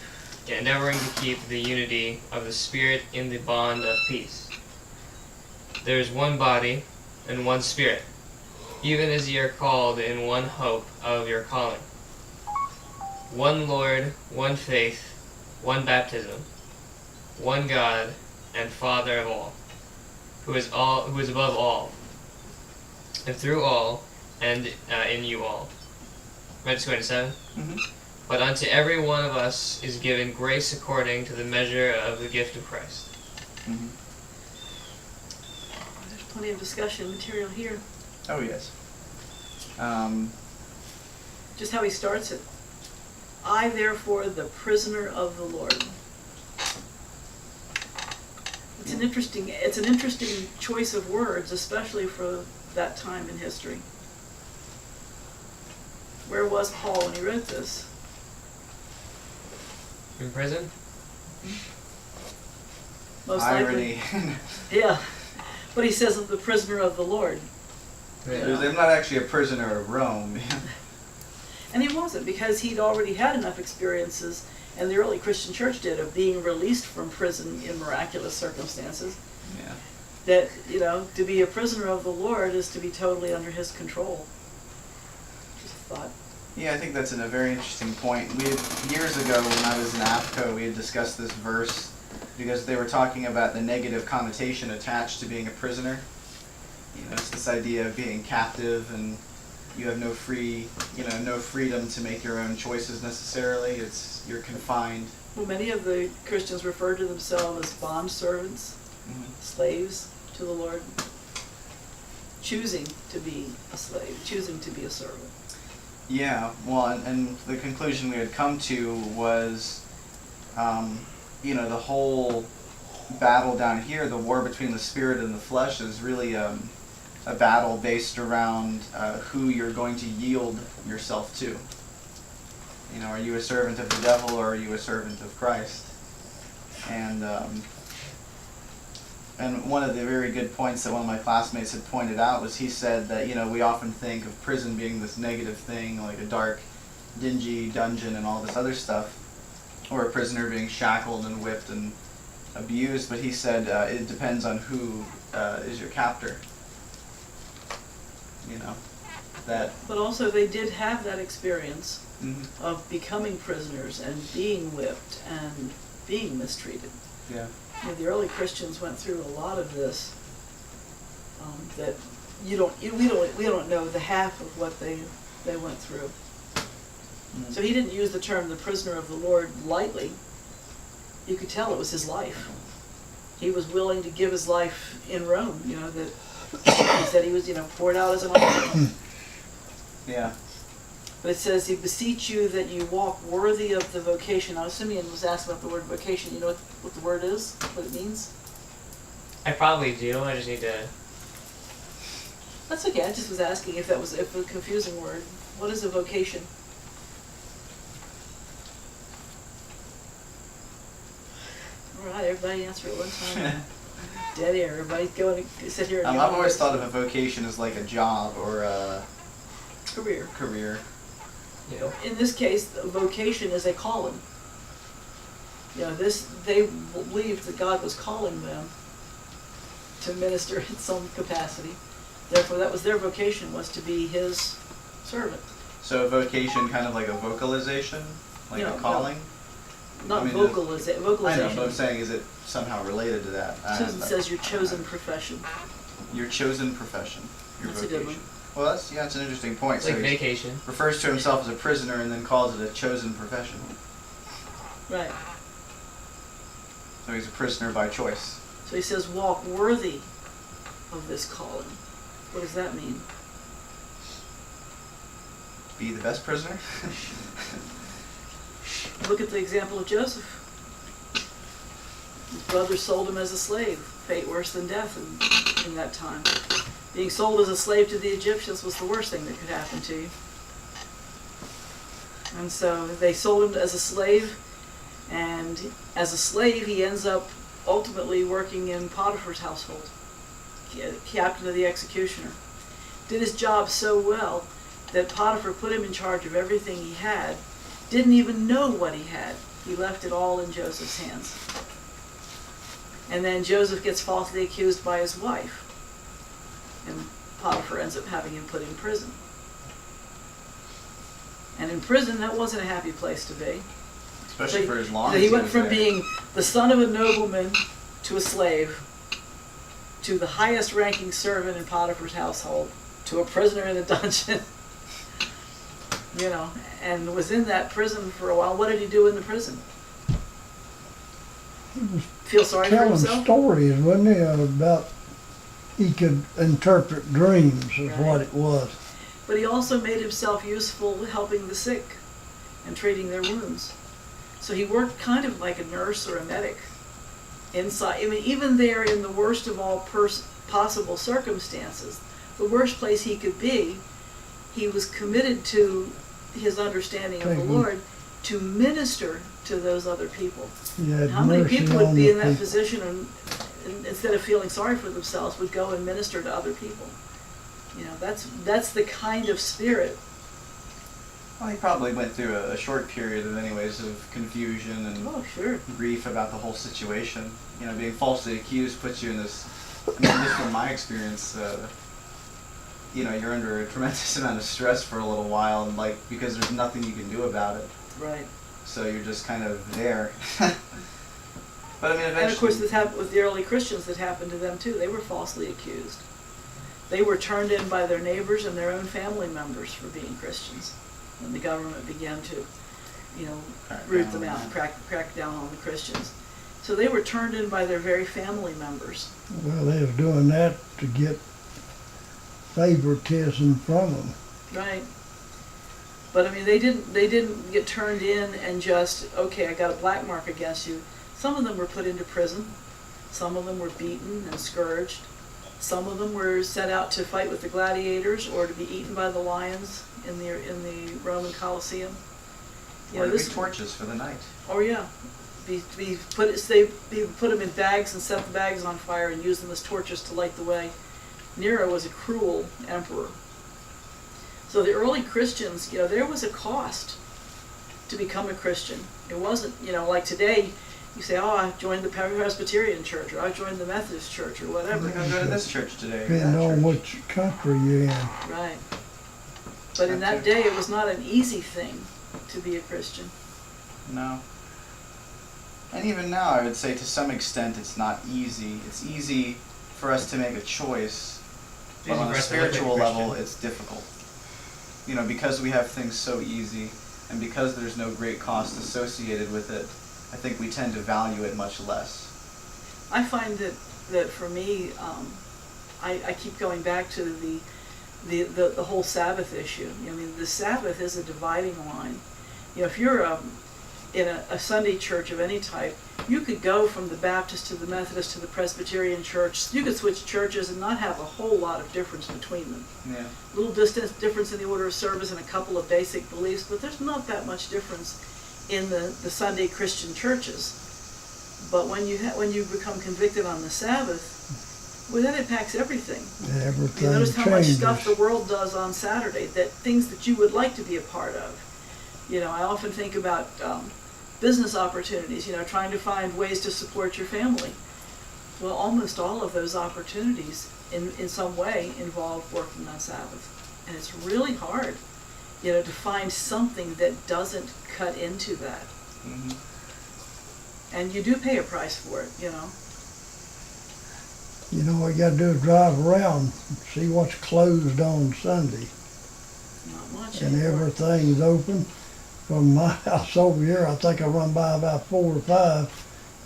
Speaker 3: the unity of the Spirit in the bond of peace. There is one body and one Spirit, even as ye are called in one hope of your calling. One Lord, one faith, one baptism, one God and Father of all, who is above all, and through all, and in you all. Right, just going to 7?
Speaker 2: Mm-hmm.
Speaker 3: But unto every one of us is given grace according to the measure of the gift of Christ.
Speaker 2: Mm-hmm.
Speaker 1: There's plenty of discussion material here.
Speaker 2: Oh, yes.
Speaker 1: Just how he starts it. I, therefore, the prisoner of the Lord. It's an interesting choice of words, especially for that time in history. Where was Paul when he wrote this?
Speaker 3: In prison?
Speaker 1: Most
Speaker 2: Irony.
Speaker 1: likely. Yeah. But he says, the prisoner of the Lord.
Speaker 3: Yeah.
Speaker 2: I'm not actually a prisoner of Rome.
Speaker 1: And he wasn't, because he'd already had enough experiences, and the early Christian church did, of being released from prison in miraculous circumstances.
Speaker 2: Yeah.
Speaker 1: That, to be a prisoner of the Lord is to be totally under his control. Just a thought.
Speaker 2: Yeah, I think that's a very interesting point. Years ago when I was in AFCO, we had discussed this verse because they were talking about the negative connotation attached to being a prisoner. It's this idea of being captive and you have no freedom to make your own choices necessarily. You're confined.
Speaker 1: Well, many of the Christians refer to themselves as bond servants, slaves to the Lord, choosing to be a slave, choosing to be a servant.
Speaker 2: Yeah, well, and the conclusion we had come to was, the whole battle down here, the war between the spirit and the flesh, is really a battle based around who you're going to yield yourself to. Are you a servant of the devil or are you a servant of Christ? And one of the very good points that one of my classmates had pointed out was he said that, we often think of prison being this negative thing, like a dark, dingy dungeon and all this other stuff, or a prisoner being shackled and whipped and abused, but he said it depends on who is your captor.
Speaker 1: But also they did have that experience
Speaker 2: Mm-hmm.
Speaker 1: of becoming prisoners and being whipped and being mistreated.
Speaker 2: Yeah.
Speaker 1: The early Christians went through a lot of this. That we don't know the half of what they went through.
Speaker 2: Mm-hmm.
Speaker 1: So he didn't use the term the prisoner of the Lord lightly. You could tell it was his life. He was willing to give his life in Rome. That he said he was poured out as an offering.
Speaker 2: Yeah.
Speaker 1: But it says, he beseech you that you walk worthy of the vocation. Now, Simeon was asked about the word vocation. You know what the word is? What it means?
Speaker 3: I probably do. I just need to.
Speaker 1: That's okay. I just was asking if it was a confusing word. What is a vocation? All right, everybody answer at one time. Dead air. Everybody go and sit here. And
Speaker 2: I've always thought of a vocation as like a job or a
Speaker 1: career.
Speaker 3: Yeah.
Speaker 1: In this case, a vocation is a calling. They believed that God was calling them to minister in some capacity. Therefore, that was their vocation, was to be his servant.
Speaker 2: So a vocation, kind of like a vocalization, like a calling.
Speaker 1: Not vocalization.
Speaker 2: I know, but I'm saying, is it somehow related to that?
Speaker 1: Susan says your chosen profession.
Speaker 2: Your chosen profession. Your
Speaker 1: That's
Speaker 2: vocation.
Speaker 1: a good one.
Speaker 2: Well, that's an interesting point.
Speaker 3: It's like vacation.
Speaker 2: Refers to himself as a prisoner and then calls it a chosen profession.
Speaker 1: Right.
Speaker 2: So he's a prisoner by choice.
Speaker 1: So he says, walk worthy of this calling. What does that mean?
Speaker 2: Be the best prisoner?
Speaker 1: Look at the example of Joseph. His brothers sold him as a slave. Fate worse than death in that time. Being sold as a slave to the Egyptians was the worst thing that could happen to you. And so they sold him as a slave, and as a slave he ends up ultimately working in Potiphar's household, captain of the executioner. Did his job so well that Potiphar put him in charge of everything he had, didn't even know what he had. He left it all in Joseph's hands. And then Joseph gets falsely accused by his wife, and Potiphar ends up having him put in prison. And in prison, that wasn't a happy place to be.
Speaker 2: Especially for as long
Speaker 1: So
Speaker 2: as
Speaker 1: he went
Speaker 2: was
Speaker 1: from
Speaker 2: there.
Speaker 1: being the son of a nobleman to a slave, to the highest ranking servant in Potiphar's household, to a prisoner in a dungeon. You know, and was in that prison for a while. What did he do in the prison?
Speaker 4: He was
Speaker 1: Feel sorry for
Speaker 4: telling
Speaker 1: himself?
Speaker 4: stories, wasn't he, about he could interpret dreams is
Speaker 1: Right.
Speaker 4: what it was.
Speaker 1: But he also made himself useful helping the sick and treating their wounds. So he worked kind of like a nurse or a medic inside. I mean, even there in the worst of all possible circumstances, the worst place he could be, he was committed to his understanding of the
Speaker 4: Mhm.
Speaker 1: Lord to minister to those other people.
Speaker 4: He had
Speaker 1: How many
Speaker 4: mercy
Speaker 1: people would
Speaker 4: on
Speaker 1: be
Speaker 4: the
Speaker 1: in that
Speaker 4: people.
Speaker 1: position and instead of feeling sorry for themselves would go and minister to other people? You know, that's the kind of spirit.
Speaker 2: Well, he probably went through a short period of anyways of confusion and
Speaker 1: Oh, sure.
Speaker 2: grief about the whole situation. You know, being falsely accused puts you in this, I mean, just from my experience, you know, you're under a tremendous amount of stress for a little while, and like, because there's nothing you can do about it.
Speaker 1: Right.
Speaker 2: So you're just kind of there. But I mean, eventually.
Speaker 1: And of course, this happened with the early Christians. That happened to them too. They were falsely accused. They were turned in by their neighbors and their own family members for being Christians. When the government began to, you know, root them out, crack down on the Christians. So they were turned in by their very family members.
Speaker 4: Well, they was doing that to get favoritism from them.
Speaker 1: Right. But I mean, they didn't get turned in and just, okay, I got a black mark against you. Some of them were put into prison. Some of them were beaten and scourged. Some of them were set out to fight with the gladiators or to be eaten by the lions in the Roman Colosseum.
Speaker 2: Or to be torches for the night.
Speaker 1: Oh yeah, they put them in bags and set the bags on fire and use them as torches to light the way. Nero was a cruel emperor. So the early Christians, you know, there was a cost to become a Christian. It wasn't, you know, like today. You say, oh, I joined the Presbyterian church, or I joined the Methodist church, or whatever.
Speaker 2: I'm going to this church today.
Speaker 4: Depending
Speaker 2: that
Speaker 4: on
Speaker 2: church.
Speaker 4: which country you're in.
Speaker 1: Right. But in that day, it was not an easy thing to be a Christian.
Speaker 2: No. And even now, I would say to some extent it's not easy. It's easy for us to make a choice, but
Speaker 3: Easy
Speaker 2: on
Speaker 3: for
Speaker 2: a
Speaker 3: us to look like a
Speaker 2: spiritual level,
Speaker 3: Christian.
Speaker 2: it's difficult. You know, because we have things so easy, and because there's no great cost associated with it, I think we tend to value it much less.
Speaker 1: I find that for me, I keep going back to the whole Sabbath issue. I mean, the Sabbath is a dividing line. You know, if you're in a Sunday church of any type, you could go from the Baptist to the Methodist to the Presbyterian church. You could switch churches and not have a whole lot of difference between them.
Speaker 2: Yeah.
Speaker 1: A little difference in the order of service and a couple of basic beliefs, but there's not that much difference in the Sunday Christian churches. But when you become convicted on the Sabbath, well, that impacts everything.
Speaker 4: Everything
Speaker 1: You notice how much
Speaker 4: changes.
Speaker 1: stuff the world does on Saturday, that things that you would like to be a part of. You know, I often think about business opportunities, you know, trying to find ways to support your family. Well, almost all of those opportunities in some way involve working on Sabbath. And it's really hard, you know, to find something that doesn't cut into that.
Speaker 2: Mm-hmm.
Speaker 1: And you do pay a price for it, you know.
Speaker 4: You know, what you got to do is drive around, see what's closed on Sunday,
Speaker 1: Not much
Speaker 4: and
Speaker 1: anymore.
Speaker 4: everything's open. From my house over here, I think I run by about 4 or 5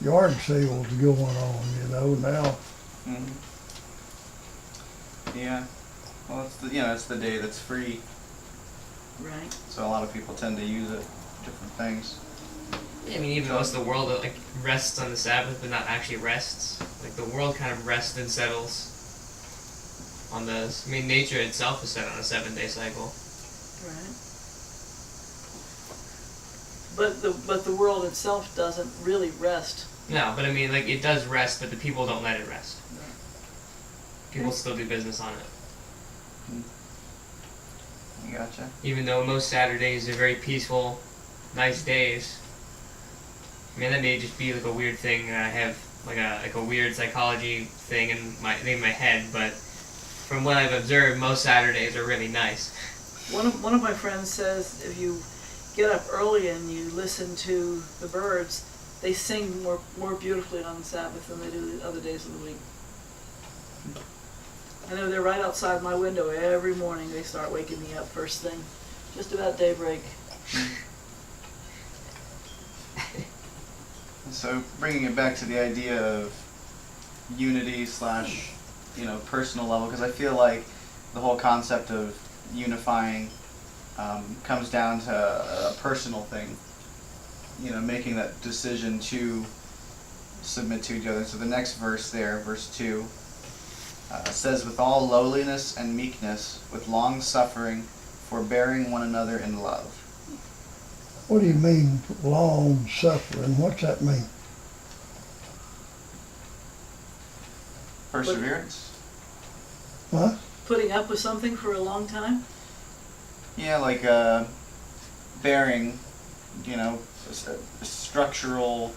Speaker 4: yard sales going on, you know, now.
Speaker 2: Mm-hmm. Yeah. Well, it's the day that's free,
Speaker 1: Right.
Speaker 2: so a lot of people tend to use it for different things.
Speaker 3: Yeah, I mean, even most of the world like rests on the Sabbath, but not actually rests. Like the world kind of rests and settles on those. I mean, nature itself is set on a 7-day cycle.
Speaker 1: Right. But the world itself doesn't really rest
Speaker 3: No, but I mean, like, it does rest, but the people don't let it rest. People still do business on it.
Speaker 2: I gotcha.
Speaker 3: Even though most Saturdays are very peaceful, nice days. I mean, that may just be like a weird thing, and I have like a weird psychology thing in my head, but from what I've observed, most Saturdays are really nice.
Speaker 1: One of my friends says if you get up early and you listen to the birds, they sing more beautifully on the Sabbath than they do the other days of the week. I know they're right outside my window every morning. They start waking me up first thing, just about daybreak.
Speaker 2: So bringing it back to the idea of unity slash, personal level, because I feel like the whole concept of unifying comes down to a personal thing. Making that decision to submit to each other. So the next verse there, verse 2, says, with all lowliness and meekness, with long suffering, forbearing one another in love.
Speaker 4: What do you mean, long suffering? What's that mean?
Speaker 2: Perseverance?
Speaker 4: What?
Speaker 1: Putting up with something for a long time?
Speaker 2: Yeah, like bearing, structural.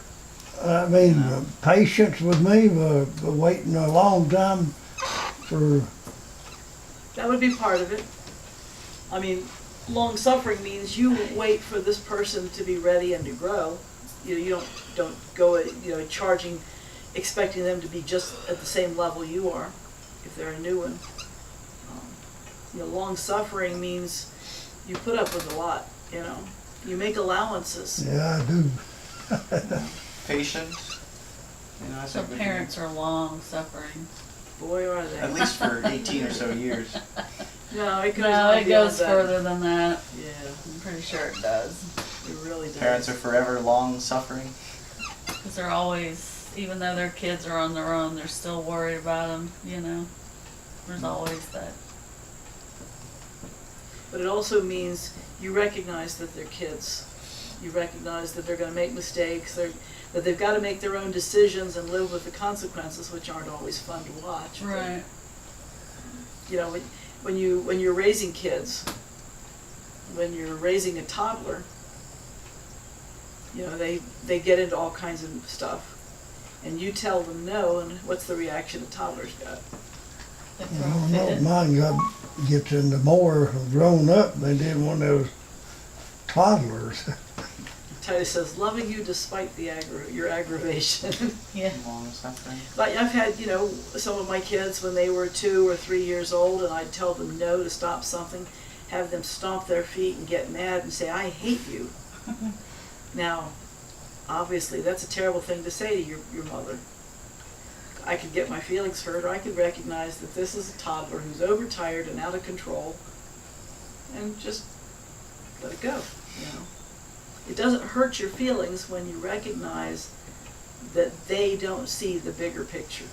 Speaker 4: I mean, patience with me, waiting a long time for.
Speaker 1: That would be part of it. I mean, long suffering means you wait for this person to be ready and to grow. You don't go charging, expecting them to be just at the same level you are, if they're a new one. Long suffering means you put up with a lot. You make allowances.
Speaker 4: Yeah, I do.
Speaker 2: Patience. I
Speaker 5: So
Speaker 2: think
Speaker 5: parents are long suffering.
Speaker 1: Boy, are they.
Speaker 2: at least for 18 or so years.
Speaker 1: No, it goes
Speaker 5: No,
Speaker 1: on
Speaker 5: it
Speaker 1: beyond
Speaker 5: goes
Speaker 1: that.
Speaker 5: further than that.
Speaker 1: Yeah,
Speaker 5: I'm pretty sure it does.
Speaker 1: it really does.
Speaker 2: Parents are forever long suffering.
Speaker 5: Because they're always, even though their kids are on their own, they're still worried about them, There's always that.
Speaker 1: But it also means you recognize that they're kids. You recognize that they're going to make mistakes, that they've got to make their own decisions and live with the consequences, which aren't always fun to watch.
Speaker 5: Right.
Speaker 1: But, when you're raising kids, when you're raising a toddler, they get into all kinds of stuff. And you tell them no, and what's the reaction a toddler's got?
Speaker 5: They
Speaker 4: I
Speaker 5: throw
Speaker 4: don't
Speaker 5: a
Speaker 4: know.
Speaker 5: fit.
Speaker 4: Mine gets into more grown up than they did when they was toddlers.
Speaker 1: Titus says, loving you despite your aggravation.
Speaker 5: Yeah.
Speaker 2: Long suffering.
Speaker 1: Like I've had, some of my kids when they were 2 or 3 years old, and I'd tell them no to stop something, have them stomp their feet and get mad and say, I hate you. Now, obviously, that's a terrible thing to say to your mother. I could get my feelings hurt, or I could recognize that this is a toddler who's overtired and out of control, and just let it go, It doesn't hurt your feelings when you recognize that they don't see the bigger picture.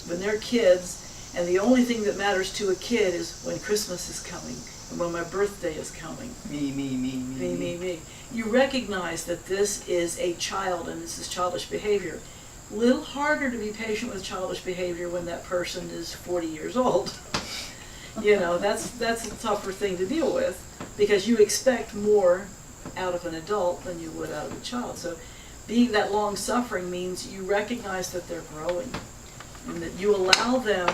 Speaker 1: When they're kids, and the only thing that matters to a kid is when Christmas is coming, and when my birthday is coming. Me. You recognize that this is a child and this is childish behavior. A little harder to be patient with childish behavior when that person is 40 years old. That's a tougher thing to deal with, because you expect more out of an adult than you would out of a child. So being that long suffering means you recognize that they're growing and that you allow them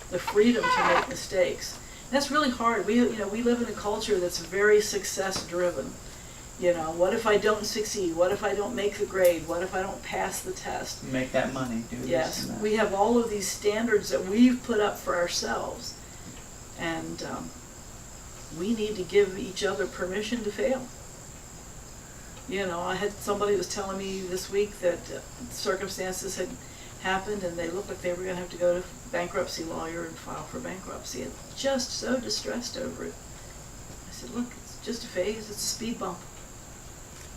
Speaker 1: the freedom to make mistakes. That's really hard. We live in a culture that's very success driven. What if I don't succeed? What if I don't make the grade? What if I don't pass the test?
Speaker 2: Make that money, do this
Speaker 1: Yes,
Speaker 2: and that.
Speaker 1: we have all of these standards that we've put up for ourselves, and we need to give each other permission to fail. I had somebody who was telling me this week that circumstances had happened and they looked like they were going to have to go to bankruptcy lawyer and file for bankruptcy, and just so distressed over it. I said, look, it's just a phase, it's a speed bump.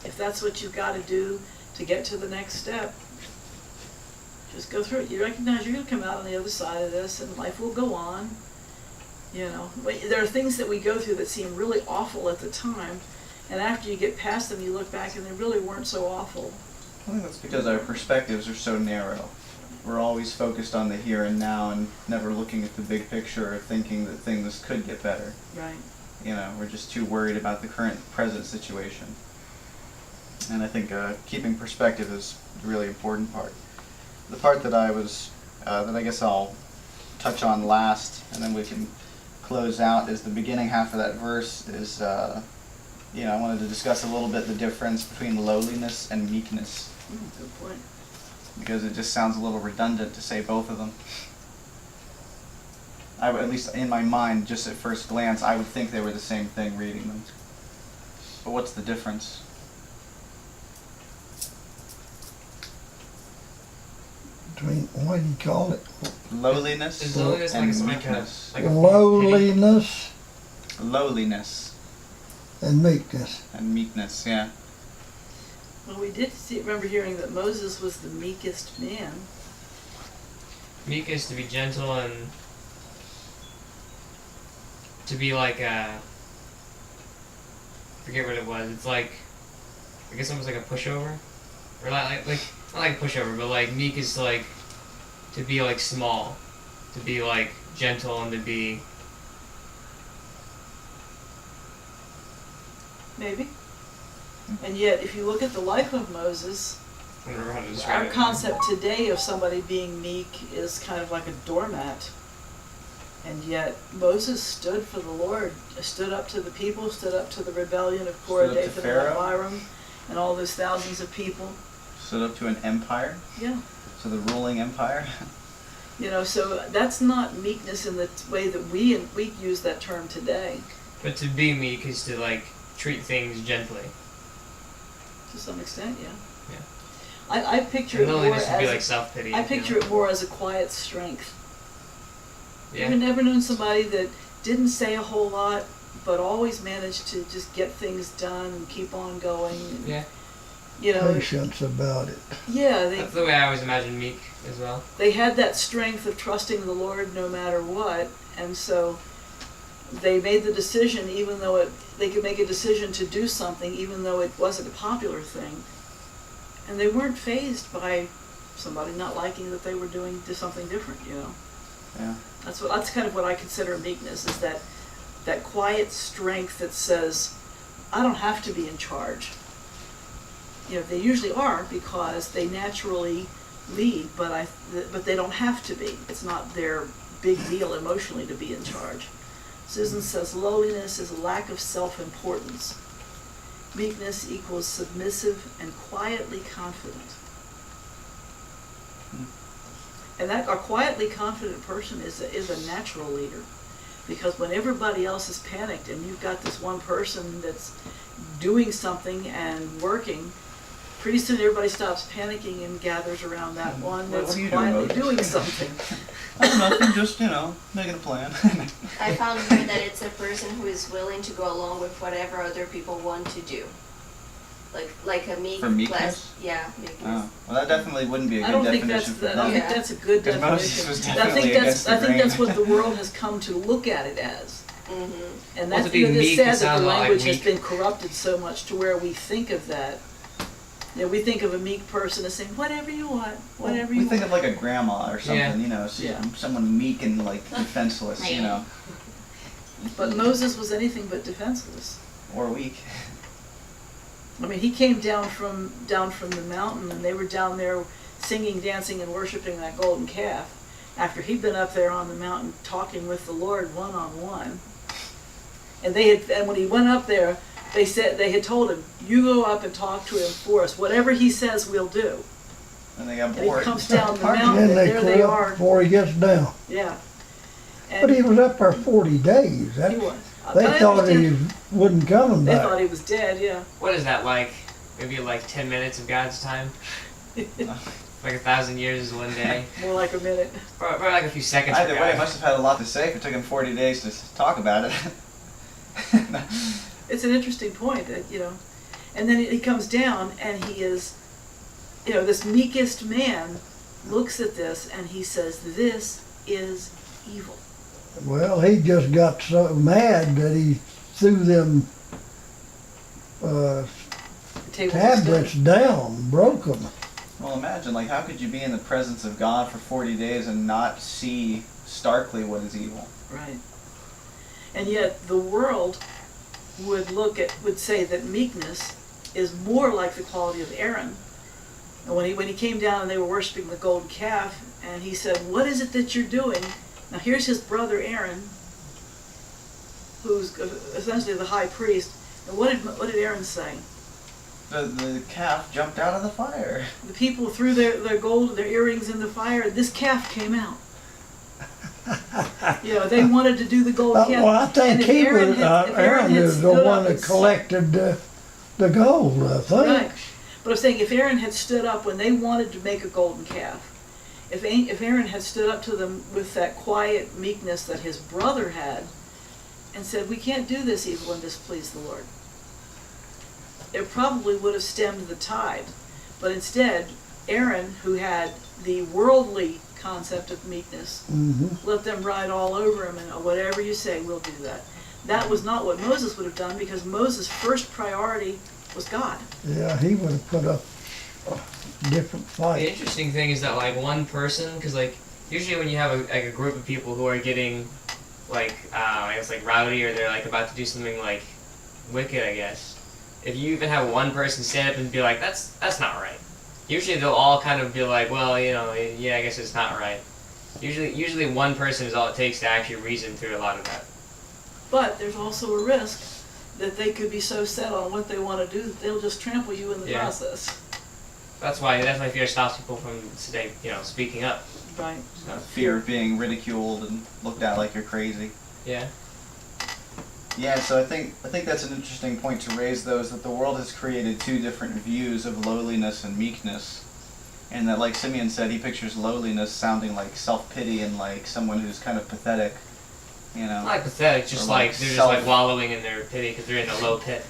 Speaker 1: If that's what you've got to do to get to the next step, just go through it. You recognize you're going to come out on the other side of this, and life will go on. There are things that we go through that seem really awful at the time, and after you get past them, you look back and they really weren't so awful.
Speaker 2: I think that's because our perspectives are so narrow. We're always focused on the here and now and never looking at the big picture or thinking that things could get better.
Speaker 1: Right.
Speaker 2: You know, we're just too worried about the current present situation. And I think keeping perspective is a really important part. The part that that I guess I'll touch on last, and then we can close out, is the beginning half of that verse is, I wanted to discuss a little bit the difference between lowliness and meekness,
Speaker 1: Good point.
Speaker 2: because it just sounds a little redundant to say both of them. At least in my mind, just at first glance, I would think they were the same thing reading them. But what's the difference?
Speaker 4: Between, what do you call it?
Speaker 2: Lowliness
Speaker 3: Is lowliness
Speaker 2: and
Speaker 3: like a
Speaker 2: meekness.
Speaker 3: like a
Speaker 4: Lowliness
Speaker 2: Lowliness
Speaker 4: and meekness.
Speaker 2: and meekness, yeah.
Speaker 1: Well, we did remember hearing that Moses was the meekest man.
Speaker 3: Meek is to be gentle and to be like forget what it was. It's like, I guess almost like a pushover, or like not like a pushover, but like meek is to be like small, to be like gentle, and to be
Speaker 1: Maybe. And yet, if you look at the life of Moses,
Speaker 3: I don't know how to describe
Speaker 1: our
Speaker 3: it.
Speaker 1: concept today of somebody being meek is kind of like a doormat. And yet, Moses stood for the Lord, stood up to the people, stood up to the rebellion of Korah,
Speaker 2: Stood up to
Speaker 1: Dathan,
Speaker 2: Pharaoh.
Speaker 1: and Abiram, and all those thousands of people.
Speaker 2: Stood up to an empire,
Speaker 1: Yeah.
Speaker 2: so the ruling empire.
Speaker 1: So that's not meekness in the way that we use that term today,
Speaker 3: But to be meek is to like treat things gently.
Speaker 1: to some extent, yeah.
Speaker 3: Yeah.
Speaker 1: I picture
Speaker 3: And
Speaker 1: it more
Speaker 3: lowliness would be like
Speaker 1: as
Speaker 3: self-pity.
Speaker 1: I picture it more as a quiet strength.
Speaker 3: Yeah.
Speaker 1: You've never known somebody that didn't say a whole lot, but always managed to just get things done and keep on going.
Speaker 3: Yeah.
Speaker 4: Patience about it.
Speaker 1: Yeah,
Speaker 3: That's the way I always imagine meek as well.
Speaker 1: they had that strength of trusting the Lord no matter what, and so they made the decision, even though they could make a decision to do something, even though it wasn't a popular thing, and they weren't fazed by somebody not liking that they were doing something different.
Speaker 2: Yeah.
Speaker 1: That's kind of what I consider meekness, is that quiet strength that says, I don't have to be in charge. They usually are, because they naturally lead, but they don't have to be. It's not their big deal emotionally to be in charge. Susan says lowliness is a lack of self-importance. Meekness equals submissive and quietly confident. And that a quietly confident person is a natural leader, because when everybody else is panicked and you've got this one person that's doing something and working, pretty soon everybody stops panicking and gathers around that one
Speaker 2: What
Speaker 1: that's
Speaker 2: are you doing,
Speaker 1: quietly
Speaker 2: Moses?
Speaker 1: doing something.
Speaker 2: Nothing, just, making a plan.
Speaker 6: I found here that it's a person who is willing to go along with whatever other people want to do. Like a meek
Speaker 2: For meekness?
Speaker 6: class. Yeah, meekness.
Speaker 2: Oh, well, that definitely wouldn't be a
Speaker 1: I
Speaker 2: good
Speaker 1: don't think that's
Speaker 2: definition for
Speaker 1: I don't
Speaker 2: meek.
Speaker 1: think that's a good
Speaker 2: 'Cause Moses
Speaker 1: definition.
Speaker 2: was
Speaker 1: I
Speaker 2: definitely
Speaker 1: think
Speaker 2: against the
Speaker 1: I think that's
Speaker 2: grain.
Speaker 1: what the world has come to look at it as.
Speaker 6: Mm-hmm.
Speaker 1: And
Speaker 3: Well,
Speaker 1: that's
Speaker 3: to be
Speaker 1: it's
Speaker 3: meek,
Speaker 1: sad
Speaker 3: it
Speaker 1: that
Speaker 3: sounds
Speaker 1: the
Speaker 3: a lot like
Speaker 1: language has
Speaker 3: weak.
Speaker 1: been corrupted so much to where we think of that. We think of a meek person as saying, whatever you want, whatever you
Speaker 2: We think
Speaker 1: want.
Speaker 2: of like a grandma or something,
Speaker 3: Yeah.
Speaker 1: Yeah.
Speaker 2: someone meek and like defenseless,
Speaker 1: But Moses was anything but defenseless.
Speaker 2: or weak.
Speaker 1: I mean, he came down from the mountain, and they were down there singing, dancing, and worshiping that golden calf after he'd been up there on the mountain talking with the Lord one-on-one. And when he went up there, they had told him, "You go up and talk to him for us. Whatever he says, we'll do."
Speaker 2: And they got
Speaker 1: And he
Speaker 2: bored.
Speaker 1: comes down the
Speaker 4: And
Speaker 1: mountain,
Speaker 4: then
Speaker 1: and
Speaker 4: they
Speaker 1: there they
Speaker 4: quit
Speaker 1: are.
Speaker 4: before he gets down.
Speaker 1: Yeah.
Speaker 4: But he was up there 40 days.
Speaker 1: He was.
Speaker 4: They
Speaker 1: I
Speaker 4: thought he
Speaker 1: understand.
Speaker 4: wasn't coming
Speaker 1: They
Speaker 4: back.
Speaker 1: thought he was dead. Yeah.
Speaker 3: What is that like? Maybe like 10 minutes of God's time? Like 1,000 years is one day?
Speaker 1: More like a minute.
Speaker 3: Probably like a few seconds for
Speaker 2: Either way,
Speaker 3: God.
Speaker 2: he must have had a lot to say if it took him 40 days to talk about it.
Speaker 1: It's an interesting point, and then he comes down, and he is, this meekest man looks at this and he says, "This is evil."
Speaker 4: Well, he just got so mad that he threw them
Speaker 1: tables
Speaker 4: tablets
Speaker 1: of
Speaker 4: down, broke them.
Speaker 2: Well, imagine, like, how could you be in the presence of God for 40 days and not see starkly what is evil?
Speaker 1: stone. Right. And yet the world would say that meekness is more like the quality of Aaron. And when he came down and they were worshiping the golden calf, and he said, "What is it that you're doing?" Now here's his brother Aaron, who's essentially the high priest. And what did Aaron say?
Speaker 2: The calf jumped out of the fire.
Speaker 1: The people threw their gold, their earrings in the fire. This calf came out. You know, they wanted to do the golden calf.
Speaker 4: Well, I think
Speaker 1: And if
Speaker 4: he
Speaker 1: Aaron
Speaker 4: was,
Speaker 1: had- if Aaron
Speaker 4: Aaron
Speaker 1: had
Speaker 4: is the
Speaker 1: stood
Speaker 4: one
Speaker 1: up
Speaker 4: that
Speaker 1: and
Speaker 4: collected the gold, I think.
Speaker 1: Right. But I'm saying if Aaron had stood up when they wanted to make a golden calf, if Aaron had stood up to them with that quiet meekness that his brother had, and said, "We can't do this evil and displease the Lord," it probably would have stemmed the tide. But instead, Aaron, who had the worldly concept of meekness, let them ride all over him, and whatever you say, we'll do that. That was not what Moses would have done, because Moses' first priority was God.
Speaker 4: Yeah, he would have put up a different
Speaker 3: The
Speaker 4: fight.
Speaker 3: interesting thing is that like one person, because like usually when you have a group of people who are getting like I guess like rowdy, or they're like about to do something like wicked, I guess. If you even have one person stand up and be like, that's not right. Usually they'll all kind of be like, well, you know, yeah, I guess it's not right. Usually one person is all it takes to actually reason through a lot of that.
Speaker 1: But there's also a risk that they could be so set on what they want to do that they'll just trample you in the
Speaker 3: Yeah.
Speaker 1: process.
Speaker 3: That's why fear stops people from today, speaking up.
Speaker 1: Right.
Speaker 3: So,
Speaker 2: Fear of being ridiculed and looked at like you're crazy.
Speaker 3: yeah.
Speaker 2: Yeah, so I think that's an interesting point to raise, though, is that the world has created two different views of lowliness and meekness. And that, like Simeon said, he pictures lowliness sounding like self-pity and like someone who's kind of pathetic, you know.
Speaker 3: Not like pathetic, just
Speaker 2: Or
Speaker 3: like
Speaker 2: like
Speaker 3: they're just
Speaker 2: self-
Speaker 3: like wallowing in their pity because they're in a low pit.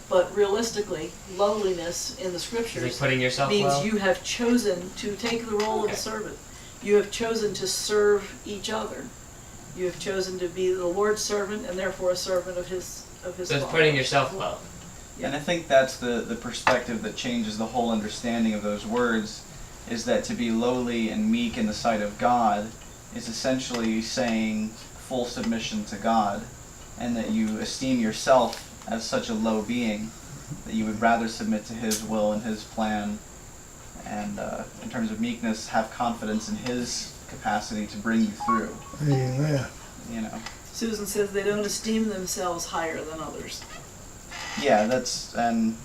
Speaker 1: But realistically, lowliness in the
Speaker 3: Is
Speaker 1: scriptures
Speaker 3: like putting yourself
Speaker 1: means
Speaker 3: low.
Speaker 1: you have chosen to take the role of
Speaker 3: Okay.
Speaker 1: a servant. You have chosen to serve each other. You have chosen to be the Lord's servant and therefore a servant of his
Speaker 3: So it's
Speaker 1: Father.
Speaker 3: putting yourself low.
Speaker 2: And I think that's the perspective that changes the whole understanding of those words, is that to be lowly and meek in the sight of God is essentially saying full submission to God, and that you esteem yourself as such a low being that you would rather submit to His will and His plan, and in terms of meekness, have confidence in His capacity to bring you through,
Speaker 4: Amen.
Speaker 2: you know.
Speaker 1: Susan says they don't esteem themselves higher than others.
Speaker 2: Yeah, that's in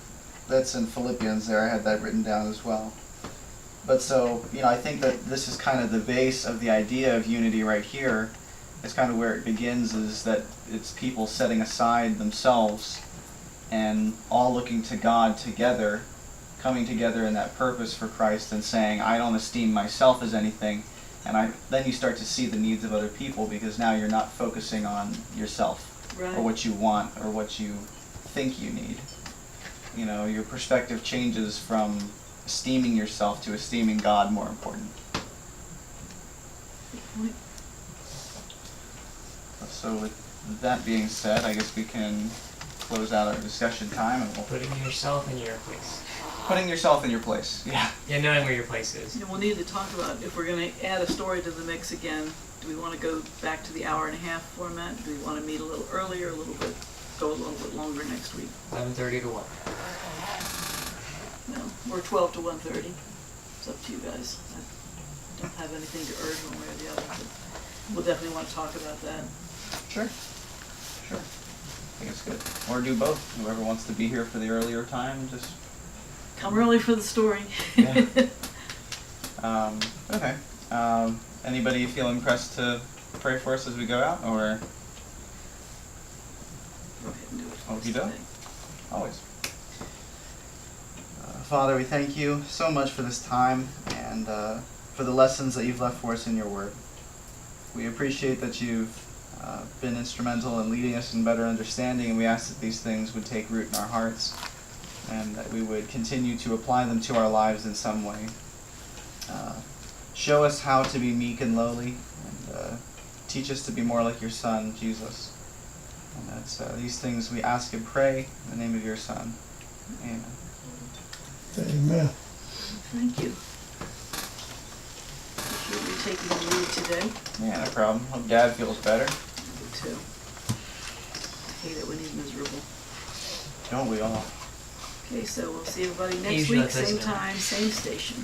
Speaker 2: Philippians there. I had that written down as well. But so, I think that this is kind of the base of the idea of unity right here. It's kind of where it begins, is that it's people setting aside themselves and all looking to God together, coming together in that purpose for Christ and saying, I don't esteem myself as anything. And then you start to see the needs of other people, because now you're not focusing on yourself
Speaker 1: Right.
Speaker 2: or what you want or what you think you need. Your perspective changes from esteeming yourself to esteeming God more important.
Speaker 1: Point.
Speaker 2: So with that being said, I guess we can close out our discussion time, and we'll
Speaker 3: Putting yourself in your place.
Speaker 2: putting yourself in your place. Yeah.
Speaker 3: Yeah, knowing where your place is.
Speaker 1: We'll need to talk about if we're going to add a story to the mix again. Do we want to go back to the hour-and-a-half format? Do we want to meet a little earlier, go a little bit longer next week?
Speaker 3: 11:30 to 1.
Speaker 1: No, or 12 to 1:30. It's up to you guys. I don't have anything to urge one way or the other, but we'll definitely want to talk about that.
Speaker 2: Sure. I think it's good. Or do both. Whoever wants to be here for the earlier time, just
Speaker 1: Come early for the story.
Speaker 2: Yeah. Okay. Anybody feel impressed to pray for us as we go out, or
Speaker 1: Go ahead and do it.
Speaker 2: Oh, you do? always? Father, we thank you so much for this time and for the lessons that you've left for us in your word. We appreciate that you've been instrumental in leading us in better understanding, and we ask that these things would take root in our hearts and that we would continue to apply them to our lives in some way. Show us how to be meek and lowly, and teach us to be more like your Son, Jesus. And that's these things we ask and pray in the name of your Son. Amen.
Speaker 4: Amen.
Speaker 1: Thank you. Appreciate you taking the lead today.
Speaker 2: Yeah, no problem. Hope Dad feels better.
Speaker 1: Me too. I hate it when he's miserable.
Speaker 2: Don't we all?
Speaker 1: Okay, so we'll see everybody next
Speaker 3: Usually
Speaker 1: week,
Speaker 3: it doesn't
Speaker 1: same
Speaker 3: matter.
Speaker 1: time, same station.